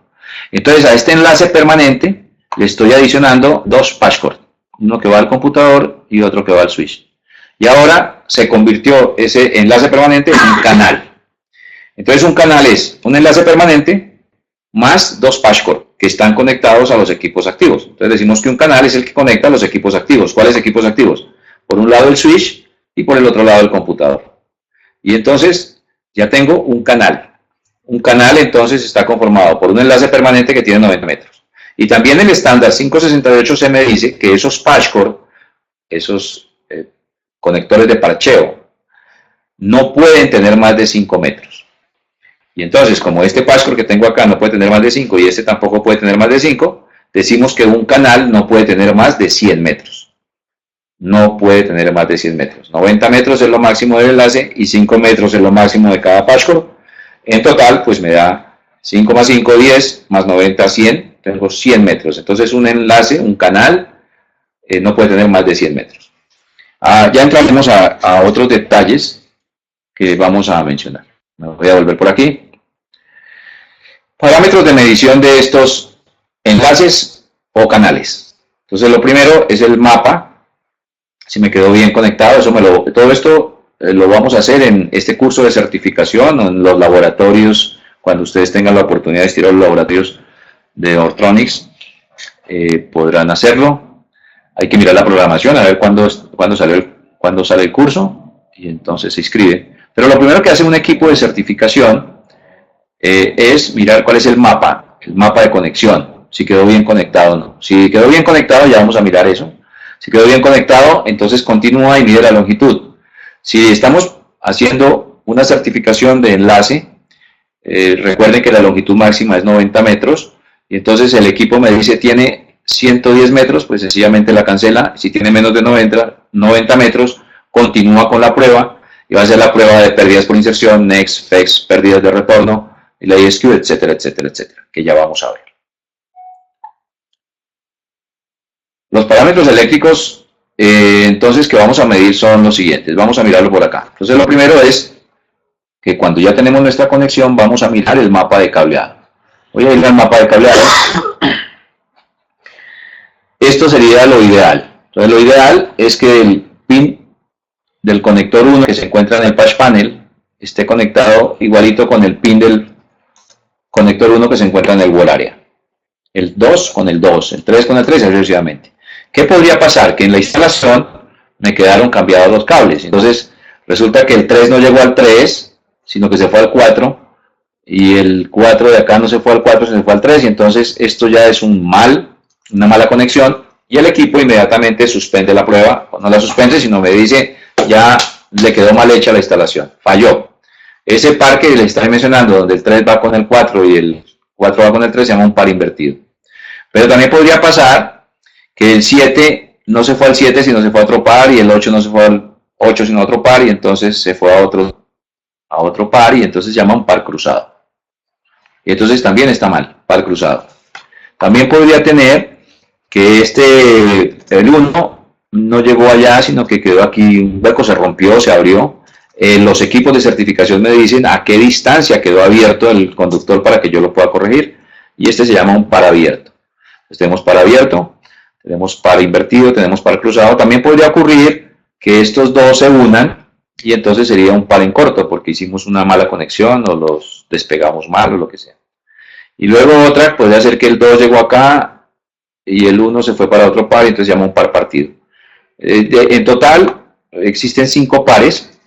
Entonces a este enlace permanente le estoy adicionando dos patchcords. Uno que va al computador y otro que va al switch. Y ahora se convirtió ese enlace permanente en un canal. Entonces un canal es un enlace permanente más dos patchcords que están conectados a los equipos activos. Entonces decimos que un canal es el que conecta a los equipos activos. ¿Cuáles equipos activos? Por un lado el switch y por el otro lado el computador. Y entonces ya tengo un canal. Un canal entonces está conformado por un enlace permanente que tiene 90 metros. Y también el estándar 568C me dice que esos patchcords, esos conectores de parcheo, no pueden tener más de 5 metros. Y entonces, como este patchcord que tengo acá no puede tener más de 5 y este tampoco puede tener más de 5, decimos que un canal no puede tener más de 100 metros. No puede tener más de 100 metros. 90 metros es lo máximo del enlace y 5 metros es lo máximo de cada patchcord. En total, pues me da 5 más 5, 10, más 90, 100. Tengo 100 metros. Entonces, un enlace, un canal, no puede tener más de 100 metros. Ya entraremos a otros detalles que vamos a mencionar. Me voy a volver por aquí. Parámetros de medición de estos enlaces o canales. Entonces lo primero es el mapa, si me quedó bien conectado. Todo esto lo vamos a hacer en este curso de certificación o en los laboratorios, cuando ustedes tengan la oportunidad de asistir a los laboratorios de Ortronics, podrán hacerlo. Hay que mirar la programación, a ver cuándo sale el curso, y entonces se inscribe. Pero lo primero que hace un equipo de certificación es mirar cuál es el mapa de conexión, si quedó bien conectado o no. Si quedó bien conectado, ya vamos a mirar eso. Si quedó bien conectado, entonces continúa y mide la longitud. Si estamos haciendo una certificación de enlace, recuerden que la longitud máxima es 90 metros, y entonces el equipo me dice tiene 110 metros, pues sencillamente la cancela. Si tiene menos de 90 metros, continúa con la prueba, y va a ser la prueba de pérdidas por inserción, NEX, FEX, pérdidas de retorno, y la ISQ, etcétera, etcétera, etcétera, que ya vamos a ver. Los parámetros eléctricos, entonces, que vamos a medir son los siguientes. Vamos a mirarlo por acá. Entonces, lo primero es que cuando ya tenemos nuestra conexión, vamos a mirar el mapa de cableado. Voy a ir al mapa de cableado. Esto sería lo ideal. Entonces, lo ideal es que el pin del conector 1 que se encuentra en el patch panel esté conectado igualito con el pin del conector 1 que se encuentra en el wall area. El 2 con el 2, el 3 con el 3 y sucesivamente. ¿Qué podría pasar? Que en la instalación me quedaron cambiados los cables. Entonces resulta que el 3 no llegó al 3, sino que se fue al 4. Y el 4 de acá no se fue al 4, se fue al 3. Y entonces esto ya es una mala conexión. Y el equipo inmediatamente suspende la prueba. No la suspende, sino me dice, ya le quedó mal hecha la instalación. Falló. Ese par que les estoy mencionando, donde el 3 va con el 4 y el 4 va con el 3, se llama un par invertido. Pero también podría pasar que el 7 no se fue al 7, sino se fue a otro par, y el 8 no se fue al 8, sino a otro par, y entonces se fue a otro par, y entonces se llama un par cruzado. Y entonces también está mal, par cruzado. También podría tener que el 1 no llegó allá, sino que quedó aquí, un hueco se rompió, se abrió. Los equipos de certificación me dicen a qué distancia quedó abierto el conductor para que yo lo pueda corregir, y este se llama un par abierto. Entonces tenemos par abierto, tenemos par invertido, tenemos par cruzado. También podría ocurrir que estos dos se unan y entonces sería un par en corto porque hicimos una mala conexión o los despegamos mal o lo que sea. Y luego otra podría ser que el 2 llegó acá y el 1 se fue para otro par y entonces se llama un par partido. En total existen 5 pares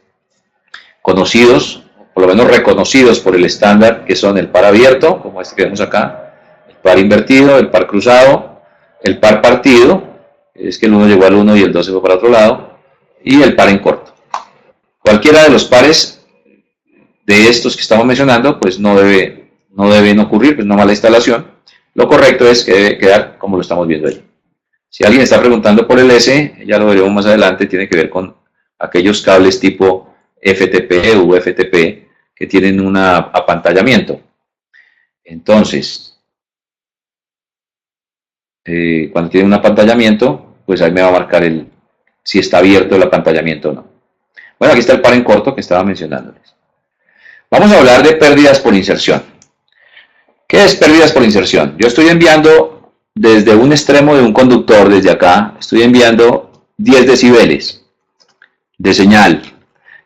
conocidos, por lo menos reconocidos por el estándar, que son el par abierto, como este que vemos acá, el par invertido, el par cruzado, el par partido, es que el 1 llegó al 1 y el 2 se fue para otro lado, y el par en corto. Cualquiera de los pares de estos que estamos mencionando, pues no deben ocurrir, pues no mala instalación. Lo correcto es que debe quedar como lo estamos viendo ahí. Si alguien está preguntando por el S, ya lo veremos más adelante, tiene que ver con aquellos cables tipo FTP u FTP que tienen un apantallamiento. Entonces, cuando tiene un apantallamiento, pues ahí me va a marcar si está abierto el apantallamiento o no. Bueno, aquí está el par en corto que estaba mencionándoles. Vamos a hablar de pérdidas por inserción. ¿Qué es pérdidas por inserción? Yo estoy enviando desde un extremo de un conductor, desde acá, estoy enviando 10 decibeles de señal.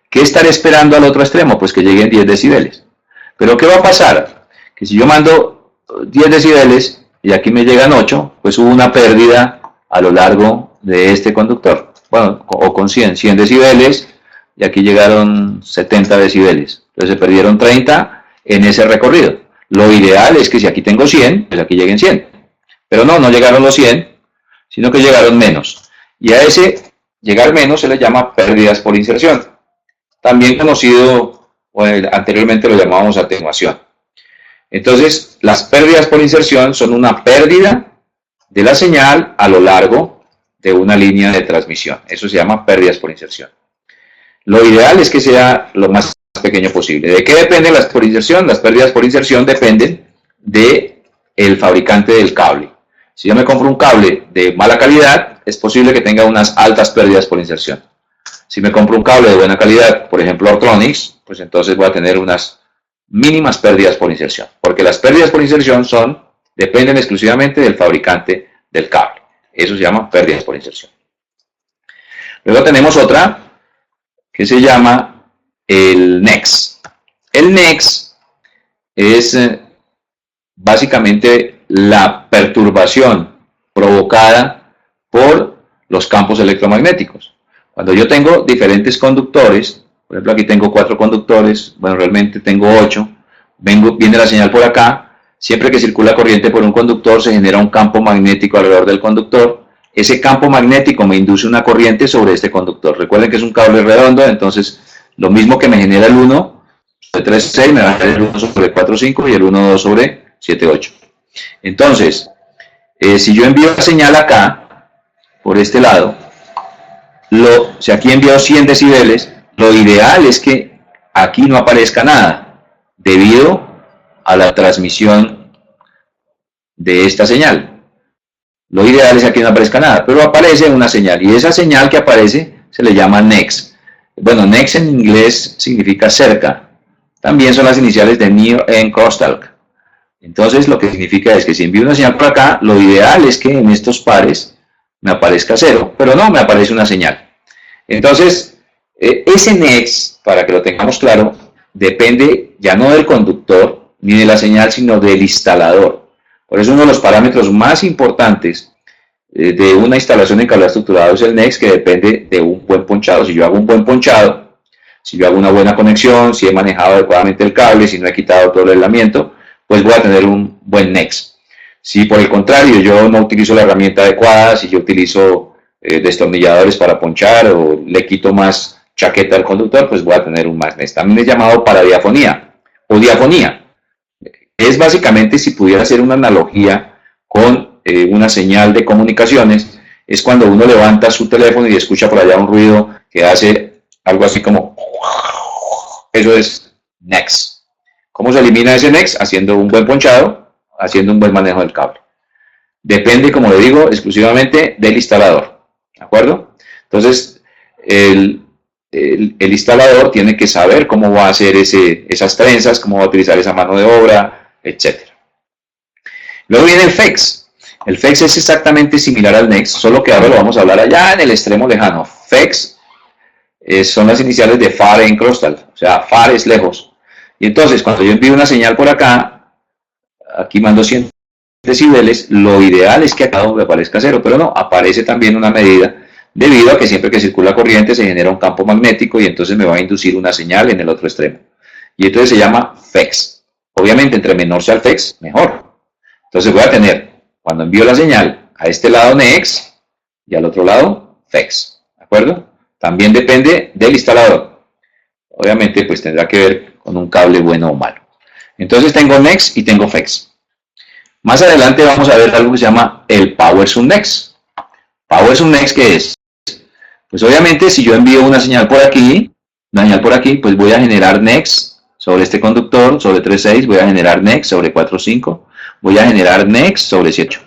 ¿Qué estaré esperando al otro extremo? Pues que lleguen 10 decibeles. Pero ¿qué va a pasar? Que si yo mando 10 decibeles y aquí me llegan 8, pues hubo una pérdida a lo largo de este conductor. Bueno, o con 100 decibeles y aquí llegaron 70 decibeles. Entonces se perdieron 30 en ese recorrido. Lo ideal es que si aquí tengo 100, pues aquí lleguen 100. Pero no llegaron los 100, sino que llegaron menos. Y a ese llegar menos se le llama pérdidas por inserción. También conocido, bueno, anteriormente lo llamábamos atenuación. Entonces, las pérdidas por inserción son una pérdida de la señal a lo largo de una línea de transmisión. Eso se llama pérdidas por inserción. Lo ideal es que sea lo más pequeño posible. ¿De qué depende las por inserción? Las pérdidas por inserción dependen del fabricante del cable. Si yo me compro un cable de mala calidad, es posible que tenga unas altas pérdidas por inserción. Si me compro un cable de buena calidad, por ejemplo Ortronix, pues entonces voy a tener unas mínimas pérdidas por inserción, porque las pérdidas por inserción dependen exclusivamente del fabricante del cable. Eso se llama pérdidas por inserción. Luego tenemos otra que se llama el NEX. El NEX es básicamente la perturbación provocada por los campos electromagnéticos. Cuando yo tengo diferentes conductores, por ejemplo aquí tengo 4 conductores, bueno realmente tengo 8, viene la señal por acá, siempre que circula corriente por un conductor se genera un campo magnético alrededor del conductor, ese campo magnético me induce una corriente sobre este conductor. Recuerden que es un cable redondo, entonces lo mismo que me genera el 1 sobre 3,6 me va a generar el 1 sobre 4,5 y el 1,2 sobre 7,8. Entonces, si yo envío la señal acá, por este lado, si aquí envío 100 decibeles, lo ideal es que aquí no aparezca nada, debido a la transmisión de esta señal. Lo ideal es que aquí no aparezca nada, pero aparece una señal, y esa señal que aparece se le llama NEX. Bueno, NEX en inglés significa cerca. También son las iniciales de Near and Crosstalk. Entonces, lo que significa es que si envío una señal por acá, lo ideal es que en estos pares me aparezca 0, pero no, me aparece una señal. Entonces, Ese NEX, para que lo tengamos claro, depende ya no del conductor ni de la señal, sino del instalador. Por eso uno de los parámetros más importantes de una instalación en cableado estructurado es el NEX, que depende de un buen ponchado. Si yo hago un buen ponchado, si yo hago una buena conexión, si he manejado adecuadamente el cable, si no he quitado todo el aislamiento, pues voy a tener un buen NEX. Si por el contrario yo no utilizo la herramienta adecuada, si yo utilizo destornilladores para ponchar o le quito más chaqueta al conductor, pues voy a tener un más NEX. También es llamado paradiafonía o diafonía. Es básicamente, si pudiera hacer una analogía con una señal de comunicaciones, es cuando uno levanta su teléfono y escucha por allá un ruido que hace algo así como, eso es NEX. ¿Cómo se elimina ese NEX? Haciendo un buen ponchado, haciendo un buen manejo del cable. Depende, como le digo, exclusivamente del instalador, ¿de acuerdo? Entonces, el instalador tiene que saber cómo va a hacer esas trenzas, cómo va a utilizar esa mano de obra, etc. Luego viene el FEX. El FEX es exactamente similar al NEX, solo que ahora lo vamos a hablar allá en el extremo lejano. FEX son las iniciales de Far Encrustal, o sea, Far es lejos. Y entonces, cuando yo envío una señal por acá, aquí mando 100 decibeles, lo ideal es que acá donde aparezca 0, pero no, aparece también una medida, debido a que siempre que circula corriente se genera un campo magnético y entonces me va a inducir una señal en el otro extremo. Y entonces se llama FEX. Obviamente, entre menor sea el FEX, mejor. Entonces voy a tener, cuando envío la señal, a este lado NEX y al otro lado FEX. ¿De acuerdo? También depende del instalador. Obviamente, pues tendrá que ver con un cable bueno o malo. Entonces tengo NEX y tengo FEX. Más adelante vamos a ver algo que se llama el Power Sub NEX. Power Sub NEX, ¿qué es? Pues obviamente, si yo envío una señal por aquí, pues voy a generar NEX sobre este conductor, sobre 3.6, voy a generar NEX sobre 4.5, voy a generar NEX sobre 7.8.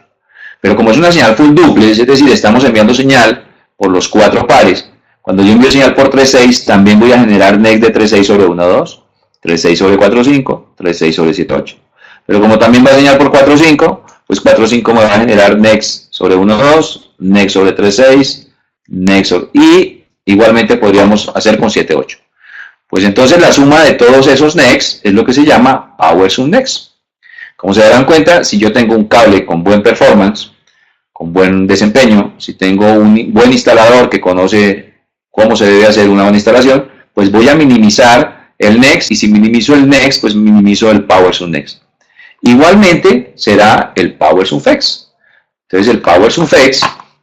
Pero como es una señal full duplex, es decir, estamos enviando señal por los 4 pares, cuando yo envío señal por 3.6, también voy a generar NEX de 3.6 sobre 1.2, 3.6 sobre 4.5, 3.6 sobre 7.8. Pero como también va a señal por 4.5, pues 4.5 me va a generar NEX sobre 1.2, NEX sobre 3.6, NEX sobre... y igualmente podríamos hacer con 7.8. Pues entonces la suma de todos esos NEX es lo que se llama Power Sub NEX. Como se darán cuenta, si yo tengo un cable con buen performance, con buen desempeño, si tengo un buen instalador que conoce cómo se debe hacer una buena instalación, pues voy a minimizar el NEX, y si minimizo el NEX, pues minimizo el Power Sub NEX. Igualmente será el Power Sub FEX. Entonces el Power Sub FEX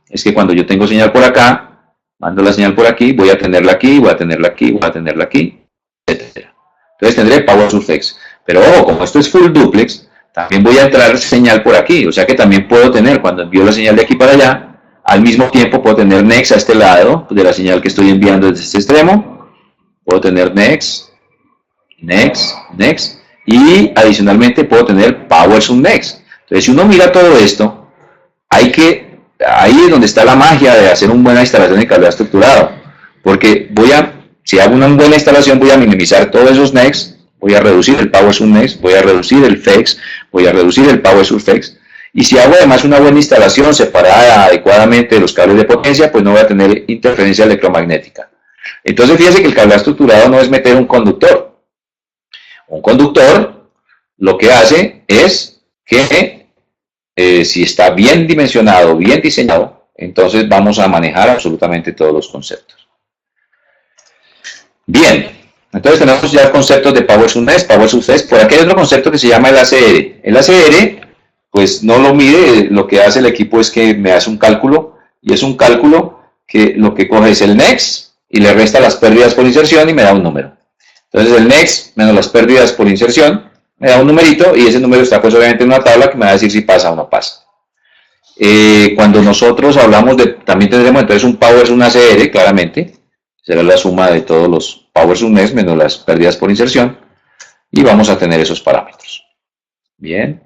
es que cuando yo tengo señal por acá, mando la señal por aquí, voy a tenerla aquí, voy a tenerla aquí, voy a tenerla aquí, etc. Entonces tendré Power Sub FEX. Pero ojo, como esto es full duplex, también voy a entrar señal por aquí. O sea que también puedo tener, cuando envío la señal de aquí para allá, al mismo tiempo puedo tener NEX a este lado de la señal que estoy enviando desde este extremo. Puedo tener NEX, NEX, NEX. Y adicionalmente puedo tener Power Sub NEX. Entonces, si uno mira todo esto, ahí es donde está la magia de hacer una buena instalación de cableado estructurado. Porque si hago una buena instalación, voy a minimizar todos esos NEX, voy a reducir el Power Sub NEX, voy a reducir el FEX, voy a reducir el Power Sub FEX. Y si hago además una buena instalación separada adecuadamente de los cables de potencia, pues no voy a tener interferencia electromagnética. Entonces, fíjense que el cableado estructurado no es meter un conductor. Un conductor lo que hace es que si está bien dimensionado, bien diseñado, entonces vamos a manejar absolutamente todos los conceptos. Bien, entonces tenemos ya conceptos de Power Sub NEX, Power Sub FEX. Por aquí hay otro concepto que se llama el ACR. El ACR, pues no lo mide, lo que hace el equipo es que me hace un cálculo, y es un cálculo que lo que coge es el NEX y le resta las pérdidas por inserción y me da un número. Entonces el NEX menos las pérdidas por inserción me da un numerito, y ese número está pues obviamente en una tabla que me va a decir si pasa o no pasa. Cuando nosotros hablamos de, también tendremos entonces un Power Sub ACR, claramente, será la suma de todos los Power Sub NEX menos las pérdidas por inserción, y vamos a tener esos parámetros. Bien,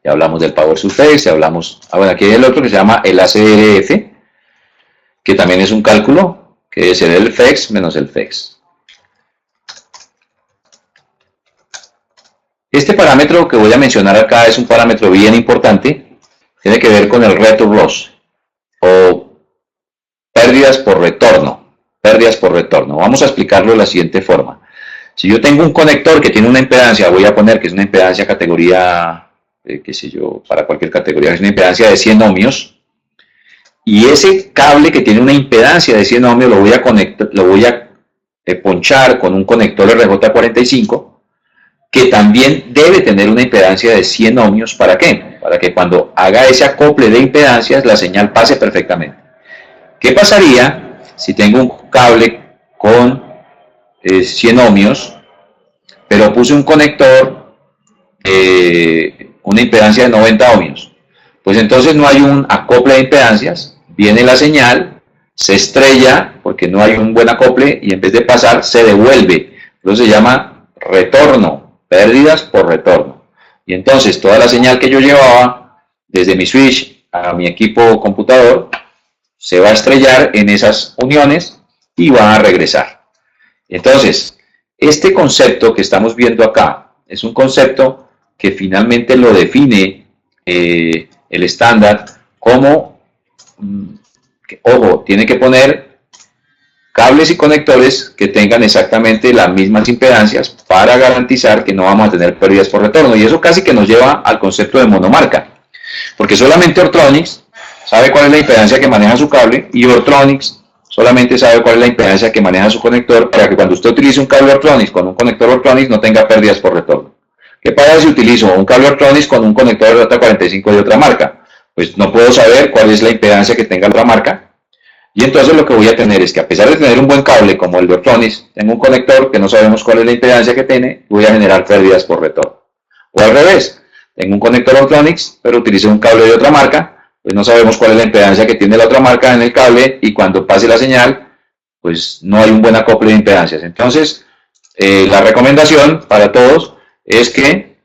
ya hablamos del Power Sub FEX, ya hablamos, bueno, aquí hay el otro que se llama el ACRF, que también es un cálculo, que debe ser el FEX menos el FEX. Este parámetro que voy a mencionar acá es un parámetro bien importante, tiene que ver con el return loss, o pérdidas por retorno. pérdidas por retorno. Vamos a explicarlo de la siguiente forma. Si yo tengo un conector que tiene una impedancia, voy a poner que es una impedancia categoría, qué sé yo, para cualquier categoría, es una impedancia de 100 ohmios, y ese cable que tiene una impedancia de 100 ohmios lo voy a ponchar con un conector RJ45, que también debe tener una impedancia de 100 ohmios. ¿Para qué? Para que cuando haga ese acople de impedancias, la señal pase perfectamente. ¿Qué pasaría si tengo un cable con 100 ohmios, pero puse un conector, una impedancia de 90 ohmios? Pues entonces no hay un acople de impedancias, viene la señal, se estrella porque no hay un buen acople y en vez de pasar se devuelve. Entonces se llama retorno, pérdidas por retorno. Y entonces toda la señal que yo llevaba desde mi switch a mi equipo computador se va a estrellar en esas uniones y va a regresar. Entonces, este concepto que estamos viendo acá es un concepto que finalmente lo define el estándar como, ojo, tiene que poner cables y conectores que tengan exactamente las mismas impedancias para garantizar que no vamos a tener pérdidas por retorno. Y eso casi que nos lleva al concepto de monomarca, porque solamente Ortronics sabe cuál es la impedancia que maneja su cable y Ortronics solamente sabe cuál es la impedancia que maneja su conector, para que cuando usted utilice un cable Ortronics con un conector Ortronics no tenga pérdidas por retorno. ¿Qué pasa si utilizo un cable Ortronics con un conector RJ45 de otra marca? Pues no puedo saber cuál es la impedancia que tenga la otra marca, y entonces lo que voy a tener es que, a pesar de tener un buen cable como el de Ortronics, tengo un conector que no sabemos cuál es la impedancia que tiene, voy a generar pérdidas por retorno. O al revés, tengo un conector Ortronics, pero utilizo un cable de otra marca, pues no sabemos cuál es la impedancia que tiene la otra marca en el cable, y cuando pase la señal, pues no hay un buen acople de impedancias. Entonces, la recomendación para todos es que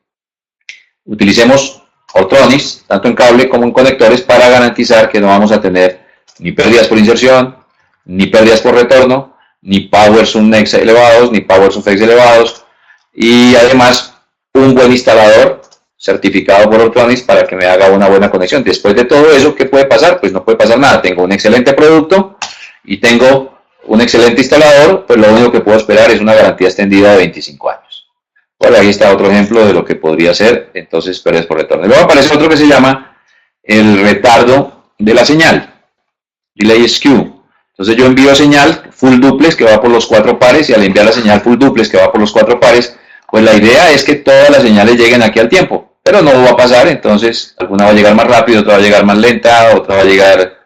utilicemos Ortronics, tanto en cable como en conectores, para garantizar que no vamos a tener ni pérdidas por inserción, ni pérdidas por retorno, ni power subnex elevados, ni power subflex elevados, y además un buen instalador certificado por Ortronics para que me haga una buena conexión. Después de todo eso, ¿qué puede pasar? Pues no puede pasar nada. Tengo un excelente producto y tengo un excelente instalador, pues lo único que puedo esperar es una garantía extendida de 25 años. Bueno, ahí está otro ejemplo de lo que podría ser, entonces, pérdidas por retorno. Luego aparece otro que se llama el retardo de la señal, delay skew. Entonces yo envío señal full duplex que va por los 4 pares, y al enviar la señal full duplex que va por los 4 pares, pues la idea es que todas las señales lleguen aquí al tiempo, pero no va a pasar. Entonces alguna va a llegar más rápido, otra va a llegar más lenta, otra va a llegar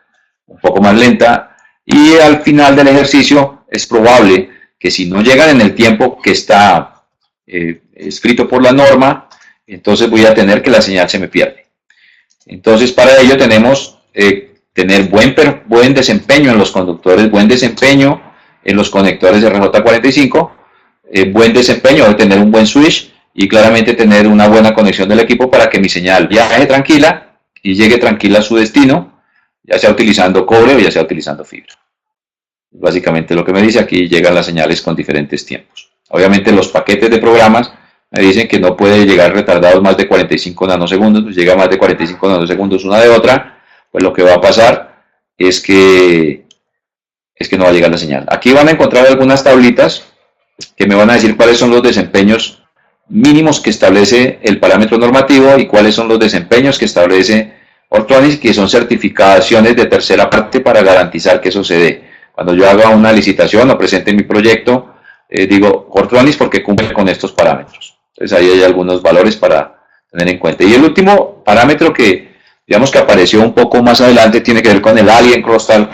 un poco más lenta, y al final del ejercicio es probable que si no llegan en el tiempo que está escrito por la norma, entonces voy a tener que la señal se me pierde. Entonces para ello tenemos tener buen desempeño en los conductores, buen desempeño en los conectores de RJ45, buen desempeño de tener un buen switch, y claramente tener una buena conexión del equipo para que mi señal viaje tranquila y llegue tranquila a su destino, ya sea utilizando cobre o ya sea utilizando fibra. Básicamente lo que me dice aquí, llegan las señales con diferentes tiempos. Obviamente los paquetes de programas me dicen que no puede llegar retardados más de 45 nanosegundos, pues llega más de 45 nanosegundos una de otra, pues lo que va a pasar es que no va a llegar la señal. Aquí van a encontrar algunas tablitas que me van a decir cuáles son los desempeños mínimos que establece el parámetro normativo y cuáles son los desempeños que establece Ortronics, que son certificaciones de tercera parte para garantizar que eso se dé. Cuando yo haga una licitación o presente mi proyecto, digo Ortronics porque cumple con estos parámetros. Entonces ahí hay algunos valores para tener en cuenta. Y el último parámetro que, digamos, que apareció un poco más adelante, tiene que ver con el Alien Crosstalk,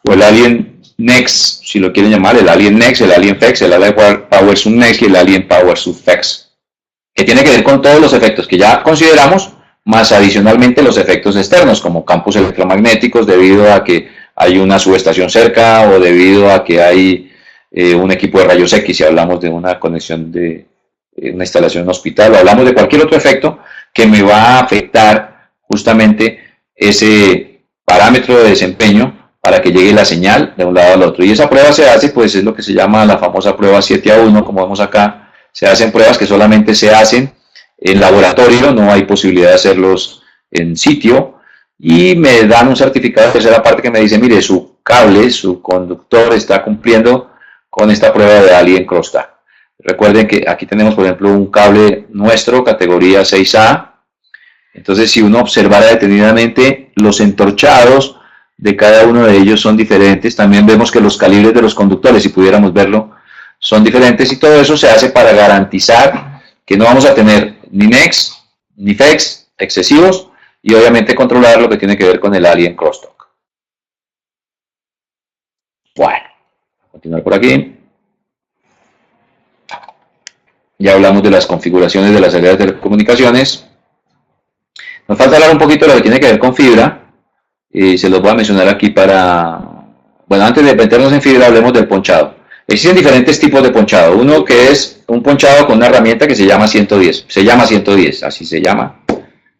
o el Alien Next, si lo quieren llamar, el Alien Next, el Alien FEX, el Alien Power Sub Next y el Alien Power Sub FEX, que tiene que ver con todos los efectos que ya consideramos, más adicionalmente los efectos externos, como campos electromagnéticos, debido a que hay una subestación cerca, o debido a que hay un equipo de rayos X, si hablamos de una conexión de una instalación en un hospital, o hablamos de cualquier otro efecto que me va a afectar justamente ese parámetro de desempeño para que llegue la señal de un lado al otro. Y esa prueba se hace, pues es lo que se llama la famosa prueba 7-1, como vemos acá. Se hacen pruebas que solamente se hacen en laboratorio, no hay posibilidad de hacerlos en sitio, y me dan un certificado de tercera parte que me dice, mire, su cable, su conductor está cumpliendo con esta prueba de Alien Crosstalk. Recuerden que aquí tenemos, por ejemplo, un cable nuestro, categoría 6A. Entonces, si uno observara detenidamente, los entorchados de cada uno de ellos son diferentes. También vemos que los calibres de los conductores, si pudiéramos verlo, son diferentes. Y todo eso se hace para garantizar que no vamos a tener ni NEX, ni FEX excesivos, y obviamente controlar lo que tiene que ver con el Alien Crosstalk. Bueno, a continuar por aquí. Ya hablamos de las configuraciones de las salidas de telecomunicaciones. Nos falta hablar un poquito de lo que tiene que ver con fibra, y se los voy a mencionar aquí para... Bueno, antes de meternos en fibra, hablemos del ponchado. Existen diferentes tipos de ponchado. Uno que es un ponchado con una herramienta que se llama 110. Se llama 110, así se llama,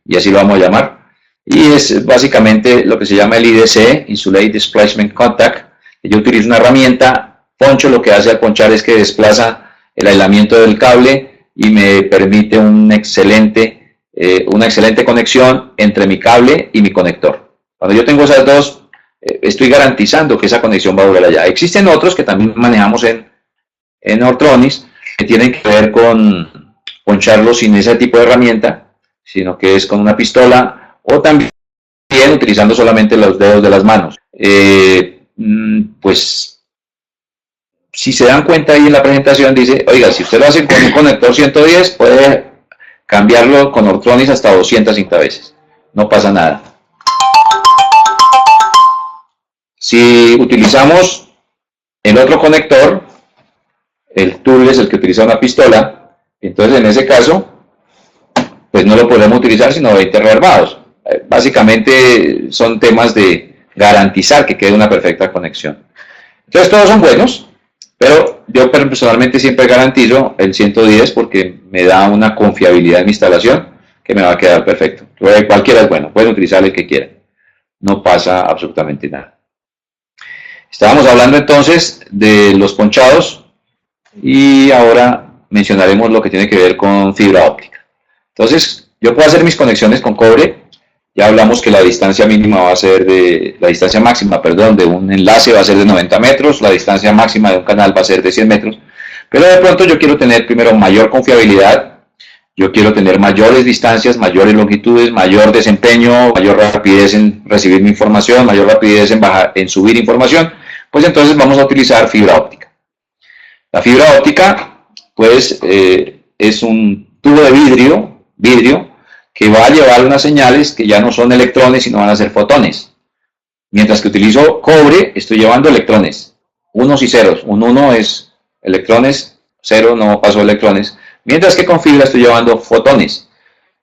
y así lo vamos a llamar. Y es básicamente lo que se llama el IDC, Insulate Displacement Contact. Yo utilizo una herramienta, poncho, lo que hace al ponchar es que desplaza el aislamiento del cable y me permite una excelente conexión entre mi cable y mi conector. Cuando yo tengo esas dos, estoy garantizando que esa conexión va a durar allá. Existen otros que también manejamos en Ortronis, que tienen que ver con poncharlo sin ese tipo de herramienta, sino que es con una pistola o también utilizando solamente los dedos de las manos. Pues si se dan cuenta ahí en la presentación dice, oiga, si usted lo hace con un conector 110, puede cambiarlo con Ortronis hasta 250 veces. No pasa nada. Si utilizamos el otro conector, el tool es el que utiliza una pistola, entonces en ese caso, pues no lo podemos utilizar sino 20 rearmados. Básicamente son temas de garantizar que quede una perfecta conexión. Entonces todos son buenos, pero yo personalmente siempre garantizo el 110 porque me da una confiabilidad en mi instalación que me va a quedar perfecto. Cualquiera es bueno, pueden utilizar el que quieran. No pasa absolutamente nada. Estábamos hablando entonces de los ponchados y ahora mencionaremos lo que tiene que ver con fibra óptica. Entonces, yo puedo hacer mis conexiones con cobre. Ya hablamos que la distancia mínima va a ser la distancia máxima, perdón, de un enlace va a ser de 90 metros, la distancia máxima de un canal va a ser de 100 metros, pero de pronto yo quiero tener primero mayor confiabilidad, yo quiero tener mayores distancias, mayores longitudes, mayor desempeño, mayor rapidez en recibir mi información, mayor rapidez en subir información, pues entonces vamos a utilizar fibra óptica. La fibra óptica, pues, es un tubo de vidrio, que va a llevar unas señales que ya no son electrones, sino van a ser fotones. Mientras que utilizo cobre, estoy llevando electrones, unos y ceros. Un 1 es electrones, 0 no paso electrones. Mientras que con fibra estoy llevando fotones,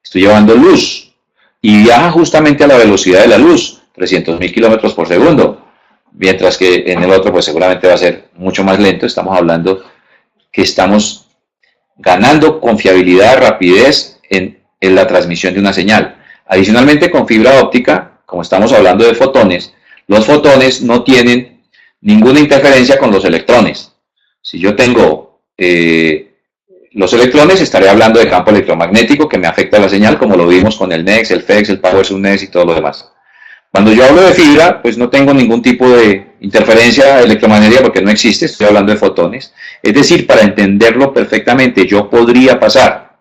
estoy llevando luz. Y viaja justamente a la velocidad de la luz, 300.000 kilómetros por segundo. Mientras que en el otro, pues seguramente va a ser mucho más lento. Estamos hablando que estamos ganando confiabilidad, rapidez en la transmisión de una señal. Adicionalmente, con fibra óptica, como estamos hablando de fotones, los fotones no tienen ninguna interferencia con los electrones. Si yo tengo los electrones, estaré hablando de campo electromagnético que me afecta la señal, como lo vimos con el NEX, el FEX, el Power Subnex y todo lo demás. Cuando yo hablo de fibra, pues no tengo ningún tipo de interferencia electromagnética porque no existe, estoy hablando de fotones. Es decir, para entenderlo perfectamente, yo podría pasar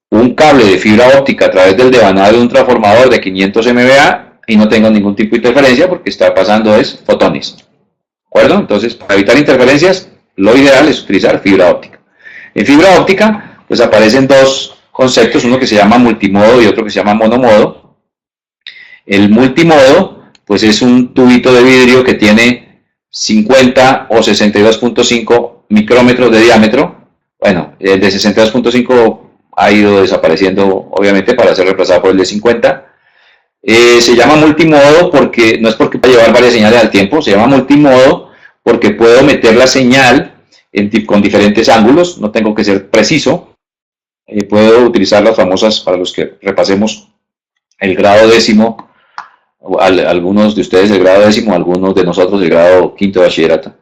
un cable de fibra óptica a través del devanado de un transformador de 500 MVA y no tengo ningún tipo de interferencia porque está pasando es fotones. ¿De acuerdo? Entonces, para evitar interferencias, lo ideal es utilizar fibra óptica. En fibra óptica, pues aparecen dos conceptos, uno que se llama multimodo y otro que se llama monomodo. El multimodo, pues es un tubito de vidrio que tiene 50 o 62.5 micrómetros de diámetro. Bueno, el de 62.5 ha ido desapareciendo, obviamente, para ser reemplazado por el de 50. Se llama multimodo porque no es porque va a llevar varias señales al tiempo, se llama multimodo porque puedo meter la señal con diferentes ángulos, no tengo que ser preciso. Puedo utilizar las famosas, para los que repasemos el grado décimo, algunos de ustedes el grado décimo, algunos de nosotros el grado quinto de bachillerato.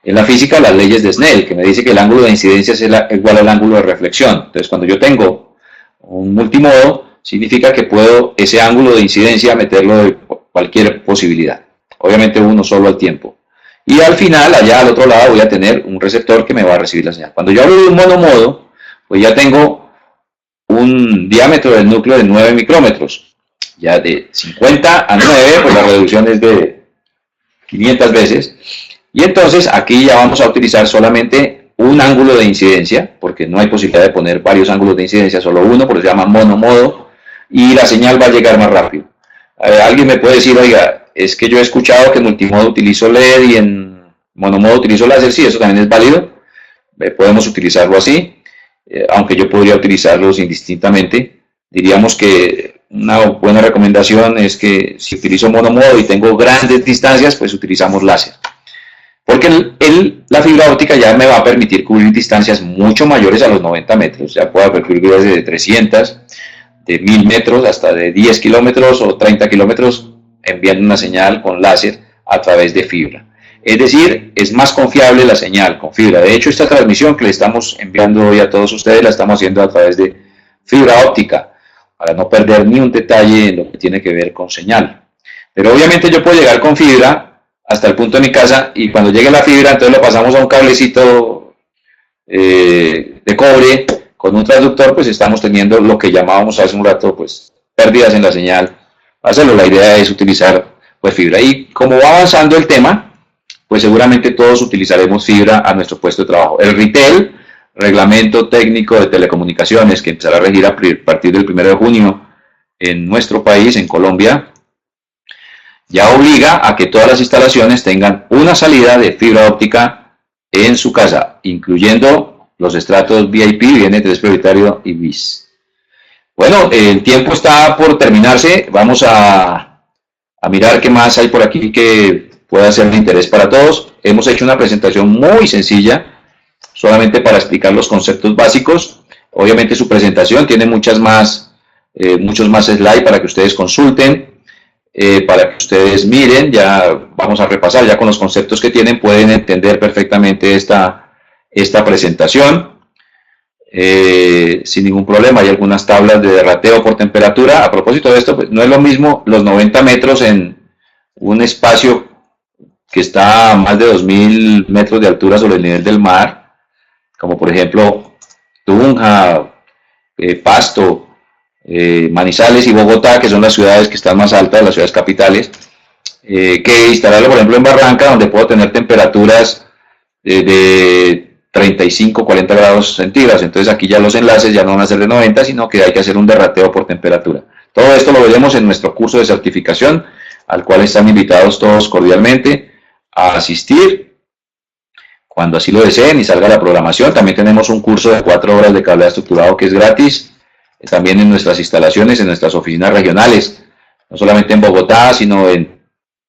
En la física, las leyes de Snell, que me dice que el ángulo de incidencia es igual al ángulo de reflexión. Entonces, cuando yo tengo un multimodo, significa que puedo ese ángulo de incidencia meterlo de cualquier posibilidad. obviamente uno solo al tiempo. Y al final, allá al otro lado, voy a tener un receptor que me va a recibir la señal. Cuando yo hablo de un monomodo, pues ya tengo un diámetro del núcleo de 9 micrómetros. Ya de 50 a 9, pues la reducción es de 500 veces. Y entonces aquí ya vamos a utilizar solamente un ángulo de incidencia, porque no hay posibilidad de poner varios ángulos de incidencia, solo uno, por eso se llama monomodo, y la señal va a llegar más rápido. Alguien me puede decir, oiga, es que yo he escuchado que en multimodo utilizo LED y en monomodo utilizo láser. Sí, eso también es válido, podemos utilizarlo así, aunque yo podría utilizarlos indistintamente. Diríamos que una buena recomendación es que si utilizo monomodo y tengo grandes distancias, pues utilizamos láser. Porque la fibra óptica ya me va a permitir cubrir distancias mucho mayores a los 90 metros, ya puedo cubrir desde 300, de 1000 metros hasta de 10 kilómetros o 30 kilómetros enviando una señal con láser a través de fibra. Es decir, es más confiable la señal con fibra. De hecho, esta transmisión que le estamos enviando hoy a todos ustedes la estamos haciendo a través de fibra óptica, para no perder ni un detalle en lo que tiene que ver con señal. Pero obviamente yo puedo llegar con fibra hasta el punto de mi casa y cuando llegue la fibra, entonces lo pasamos a un cablecito de cobre con un transductor, pues estamos teniendo lo que llamábamos hace un rato, pues pérdidas en la señal. Hacerlo, la idea es utilizar pues fibra. Y como va avanzando el tema, pues seguramente todos utilizaremos fibra a nuestro puesto de trabajo. El RITEL, Reglamento Técnico de Telecomunicaciones, que empezará a regir a partir del 1 de junio en nuestro país, en Colombia, ya obliga a que todas las instalaciones tengan una salida de fibra óptica en su casa, incluyendo los estratos VIP, BN3 prioritario y BIS. Bueno, el tiempo está por terminarse. Vamos a mirar qué más hay por aquí que pueda ser de interés para todos. Hemos hecho una presentación muy sencilla, solamente para explicar los conceptos básicos. Obviamente su presentación tiene muchos más slides para que ustedes consulten. Para que ustedes miren, ya vamos a repasar, ya con los conceptos que tienen pueden entender perfectamente esta presentación sin ningún problema. Hay algunas tablas de derrateo por temperatura. A propósito de esto, pues, no es lo mismo los 90 metros en un espacio que está a más de 2000 metros de altura sobre el nivel del mar, como por ejemplo Tunja, Pasto, Manizales y Bogotá, que son las ciudades que están más altas, las ciudades capitales, que instalarlo por ejemplo en Barranca, donde puedo tener temperaturas de 35, 40 grados centígrados. Entonces aquí ya los enlaces ya no van a ser de 90, sino que hay que hacer un derrateo por temperatura. Todo esto lo veremos en nuestro curso de certificación, al cual están invitados todos cordialmente a asistir cuando así lo deseen y salga la programación. También tenemos un curso de 4 horas de cableado estructurado que es gratis, también en nuestras instalaciones, en nuestras oficinas regionales, no solamente en Bogotá, sino en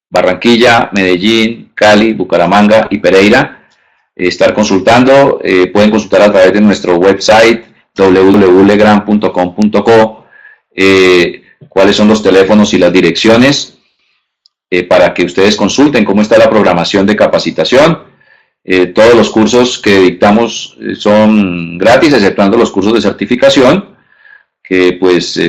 Barranquilla, Medellín, Cali, Bucaramanga y Pereira. Estar consultando, pueden consultar a través de nuestro website www.legrand.com.co cuáles son los teléfonos y las direcciones para que ustedes consulten cómo está la programación de capacitación. Todos los cursos que dictamos son gratis, exceptuando los cursos de certificación, que pues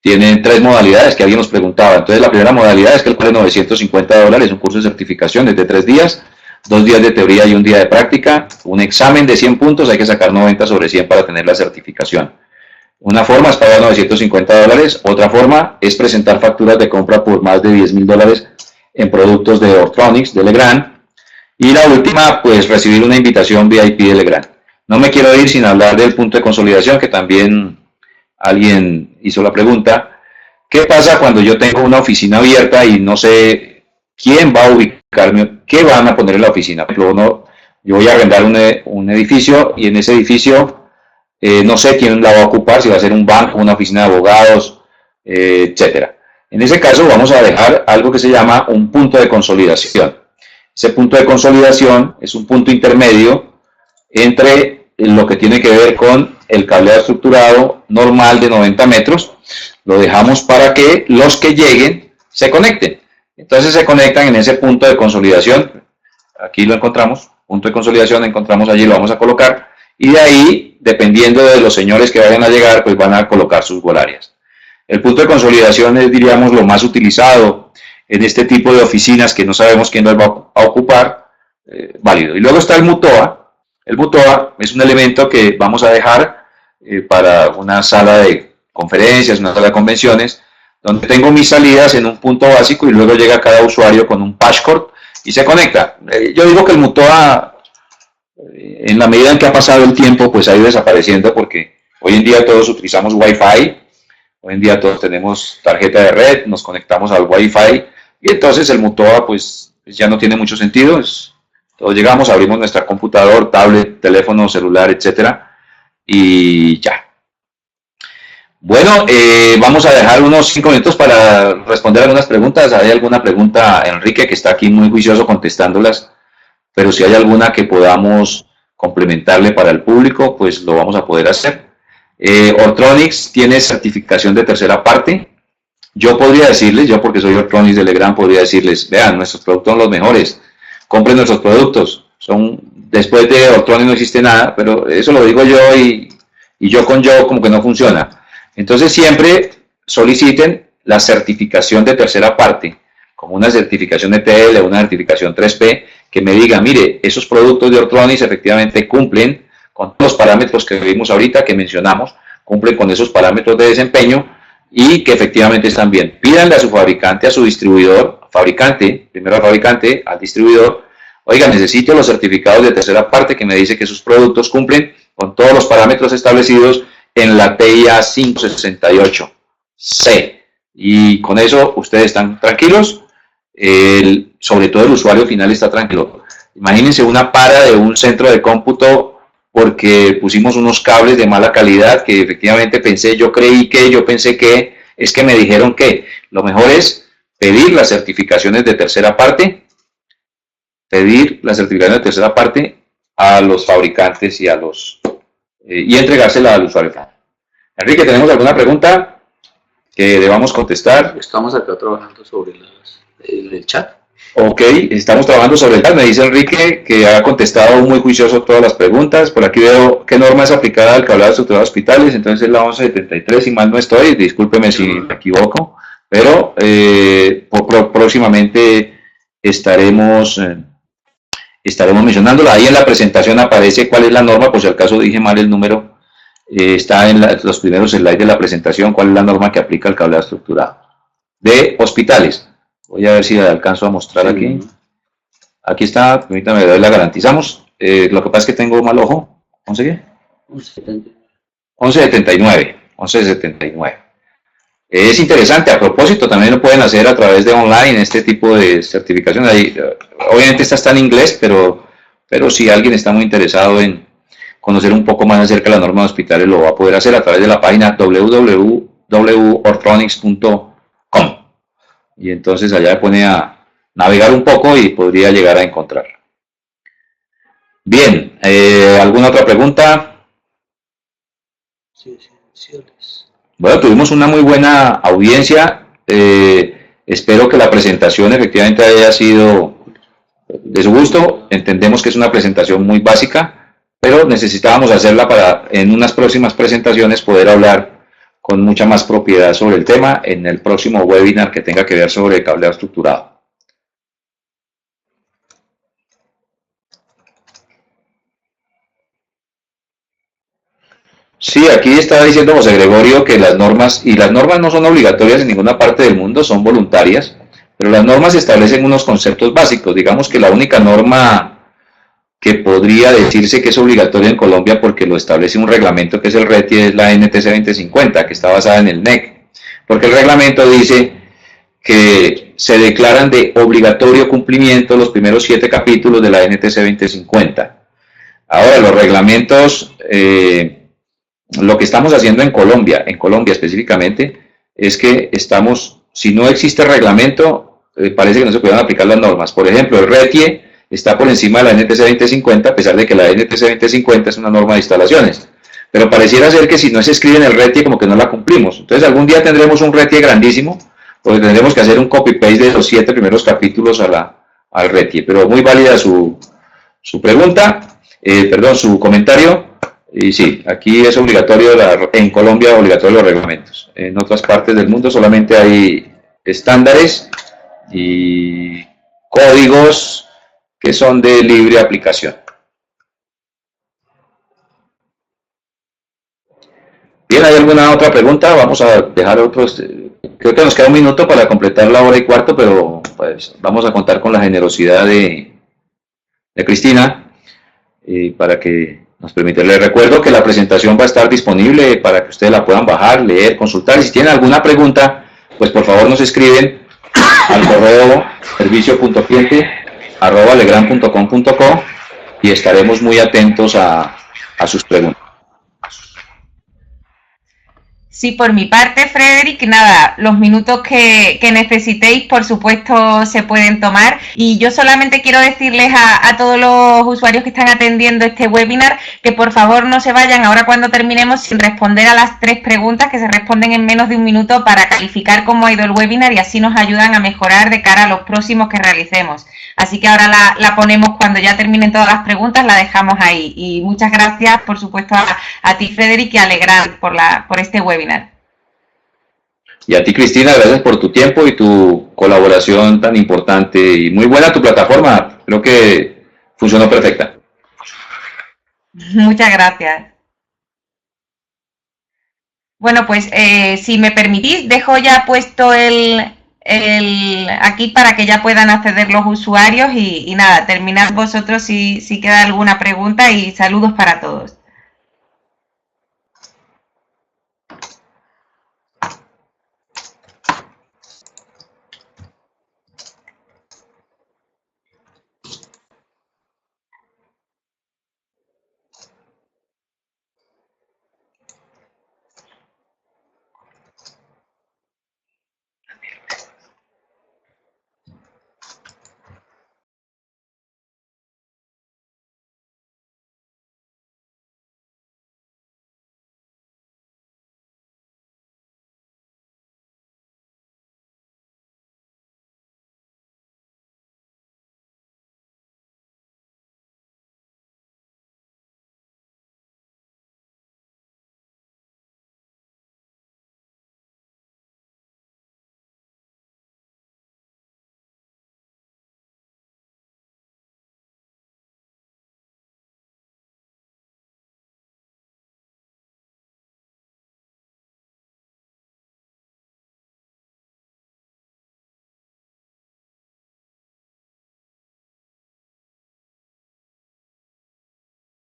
tienen 3 modalidades que alguien nos preguntaba. Entonces la primera modalidad es que el cual es $950, un curso de certificación de 3 días, 2 días de teoría y 1 día de práctica, un examen de 100 puntos, hay que sacar 90 sobre 100 para tener la certificación. Una forma es pagar $950, otra forma es presentar facturas de compra por más de $10,000 en productos de Ortronics, de Legrand, y la última, pues recibir una invitación VIP de Legrand. No me quiero ir sin hablar del punto de consolidación, que también alguien hizo la pregunta. ¿Qué pasa cuando yo tengo una oficina abierta y no sé quién va a ubicarme, qué van a poner en la oficina? Por ejemplo, yo voy a arrendar un edificio y en ese edificio no sé quién la va a ocupar, si va a ser un banco, una oficina de abogados, etcétera. En ese caso vamos a dejar algo que se llama un punto de consolidación. Ese punto de consolidación es un punto intermedio entre lo que tiene que ver con el cableado estructurado normal de 90 metros. Lo dejamos para que los que lleguen se conecten. Entonces se conectan en ese punto de consolidación. Aquí lo encontramos, punto de consolidación, encontramos allí, lo vamos a colocar. Y de ahí, dependiendo de los señores que vayan a llegar, pues van a colocar sus horarias. El punto de consolidación es, diríamos, lo más utilizado en este tipo de oficinas que no sabemos quién nos va a ocupar, válido. Y luego está el MUTOA. El MUTOA es un elemento que vamos a dejar para una sala de conferencias, una sala de convenciones, donde tengo mis salidas en un punto básico y luego llega cada usuario con un passcode y se conecta. Yo digo que el MUTOA, en la medida en que ha pasado el tiempo, pues ha ido desapareciendo, porque hoy en día todos utilizamos Wi-Fi, hoy en día todos tenemos tarjeta de red, nos conectamos al Wi-Fi, y entonces el MUTOA pues ya no tiene mucho sentido. Todos llegamos, abrimos nuestra computador, tablet, teléfono, celular, etcétera, y ya. Bueno, vamos a dejar unos 5 minutos para responder algunas preguntas. ¿Hay alguna pregunta, Enrique, que está aquí muy juicioso contestándolas? Pero si hay alguna que podamos complementarle para el público, pues lo vamos a poder hacer. Ortronix tiene certificación de tercera parte. Yo podría decirles, yo porque soy Ortronix de Legrand, podría decirles, vean, nuestros productos son los mejores, compren nuestros productos. Después de Ortronix no existe nada, pero eso lo digo yo y yo con yo como que no funciona. Entonces siempre soliciten la certificación de tercera parte, como una certificación ETL, una certificación 3P, que me diga, mire, esos productos de Ortronix efectivamente cumplen con los parámetros que vimos ahorita, que mencionamos, cumplen con esos parámetros de desempeño y que efectivamente están bien. Pídanle a su fabricante, a su distribuidor, primero al fabricante, al distribuidor, oiga, necesito los certificados de tercera parte que me dice que sus productos cumplen con todos los parámetros establecidos en la TIA 568C. Y con eso ustedes están tranquilos, sobre todo el usuario final está tranquilo. Imagínense una para de un centro de cómputo porque pusimos unos cables de mala calidad que efectivamente yo pensé que, es que me dijeron que. Lo mejor es pedir las certificaciones de tercera parte, a los fabricantes y y entregársela al usuario final. Enrique, ¿tenemos alguna pregunta que debamos contestar? Estamos acá trabajando sobre el chat. Ok, estamos trabajando sobre el chat. Me dice Enrique que ha contestado muy juicioso todas las preguntas. Por aquí veo qué norma es aplicada al cableado estructurado de hospitales. Entonces es la 1173, si mal no estoy. Discúlpeme si me equivoco. Pero próximamente estaremos mencionándola. Ahí en la presentación aparece cuál es la norma, por si acaso dije mal el número. Está en los primeros slides de la presentación cuál es la norma que aplica al cableado estructurado de hospitales. Voy a ver si la alcanzo a mostrar aquí. Aquí está, permítame, la garantizamos. Lo que pasa es que tengo mal ojo. ¿11 qué? 1179. Es interesante, a propósito, también lo pueden hacer a través de online, este tipo de certificación. Obviamente esta está en inglés, pero si alguien está muy interesado en conocer un poco más acerca de la norma de hospitales, lo va a poder hacer a través de la página www.ortronix.com. Y entonces allá pone a navegar un poco y podría llegar a encontrar. Bien, ¿alguna otra pregunta? Bueno, tuvimos una muy buena audiencia. Espero que la presentación efectivamente haya sido de su gusto. Entendemos que es una presentación muy básica, pero necesitábamos hacerla para en unas próximas presentaciones poder hablar con mucha más propiedad sobre el tema en el próximo webinar que tenga que ver sobre el cableado estructurado. Sí, aquí está diciendo José Gregorio que las normas no son obligatorias en ninguna parte del mundo, son voluntarias, pero las normas establecen unos conceptos básicos. Digamos que la única norma que podría decirse que es obligatoria en Colombia porque lo establece un reglamento que es el RETI, es la NTC 2050, que está basada en el NEC, porque el reglamento dice que se declaran de obligatorio cumplimiento los primeros 7 capítulos de la NTC 2050. Ahora, los reglamentos, lo que estamos haciendo en Colombia específicamente, es que si no existe reglamento, parece que no se pueden aplicar las normas. Por ejemplo, el RETIE está por encima de la NTC 2050, a pesar de que la NTC 2050 es una norma de instalaciones. Pero pareciera ser que si no se escribe en el RETIE, como que no la cumplimos. Entonces, algún día tendremos un RETIE grandísimo, porque tendremos que hacer un copy-paste de los 7 primeros capítulos al RETIE. Pero muy válida su pregunta, su comentario. Y sí, aquí es obligatorio, en Colombia, obligatorio los reglamentos. En otras partes del mundo solamente hay estándares y códigos que son de libre aplicación. Bien, ¿hay alguna otra pregunta? Vamos a dejar otros. Creo que nos queda un minuto para completar la hora y cuarto, pero pues vamos a contar con la generosidad de Cristina para que nos permita. Les recuerdo que la presentación va a estar disponible para que ustedes la puedan bajar, leer, consultar. Y si tienen alguna pregunta, pues por favor nos escriben al correo servicio.cliente@legrand.com.co y estaremos muy atentos a sus preguntas. Sí, por mi parte, Frederick, nada, los minutos que necesitéis, por supuesto, se pueden tomar. Y yo solamente quiero decirles a todos los usuarios que están atendiendo este webinar que por favor no se vayan ahora cuando terminemos sin responder a las 3 preguntas que se responden en menos de un minuto para calificar cómo ha ido el webinar y así nos ayudan a mejorar de cara a los próximos que realicemos. Así que ahora la ponemos cuando ya terminen todas las preguntas, la dejamos ahí. Y muchas gracias, por supuesto, a ti, Frederick, y a Legrand por este webinar. Y a ti, Cristina, gracias por tu tiempo y tu colaboración tan importante. Y muy buena tu plataforma, creo que funcionó perfecta. Muchas gracias. Bueno, pues si me permitís, dejo ya puesto aquí para que ya puedan acceder los usuarios y nada, terminad vosotros si queda alguna pregunta y saludos para todos.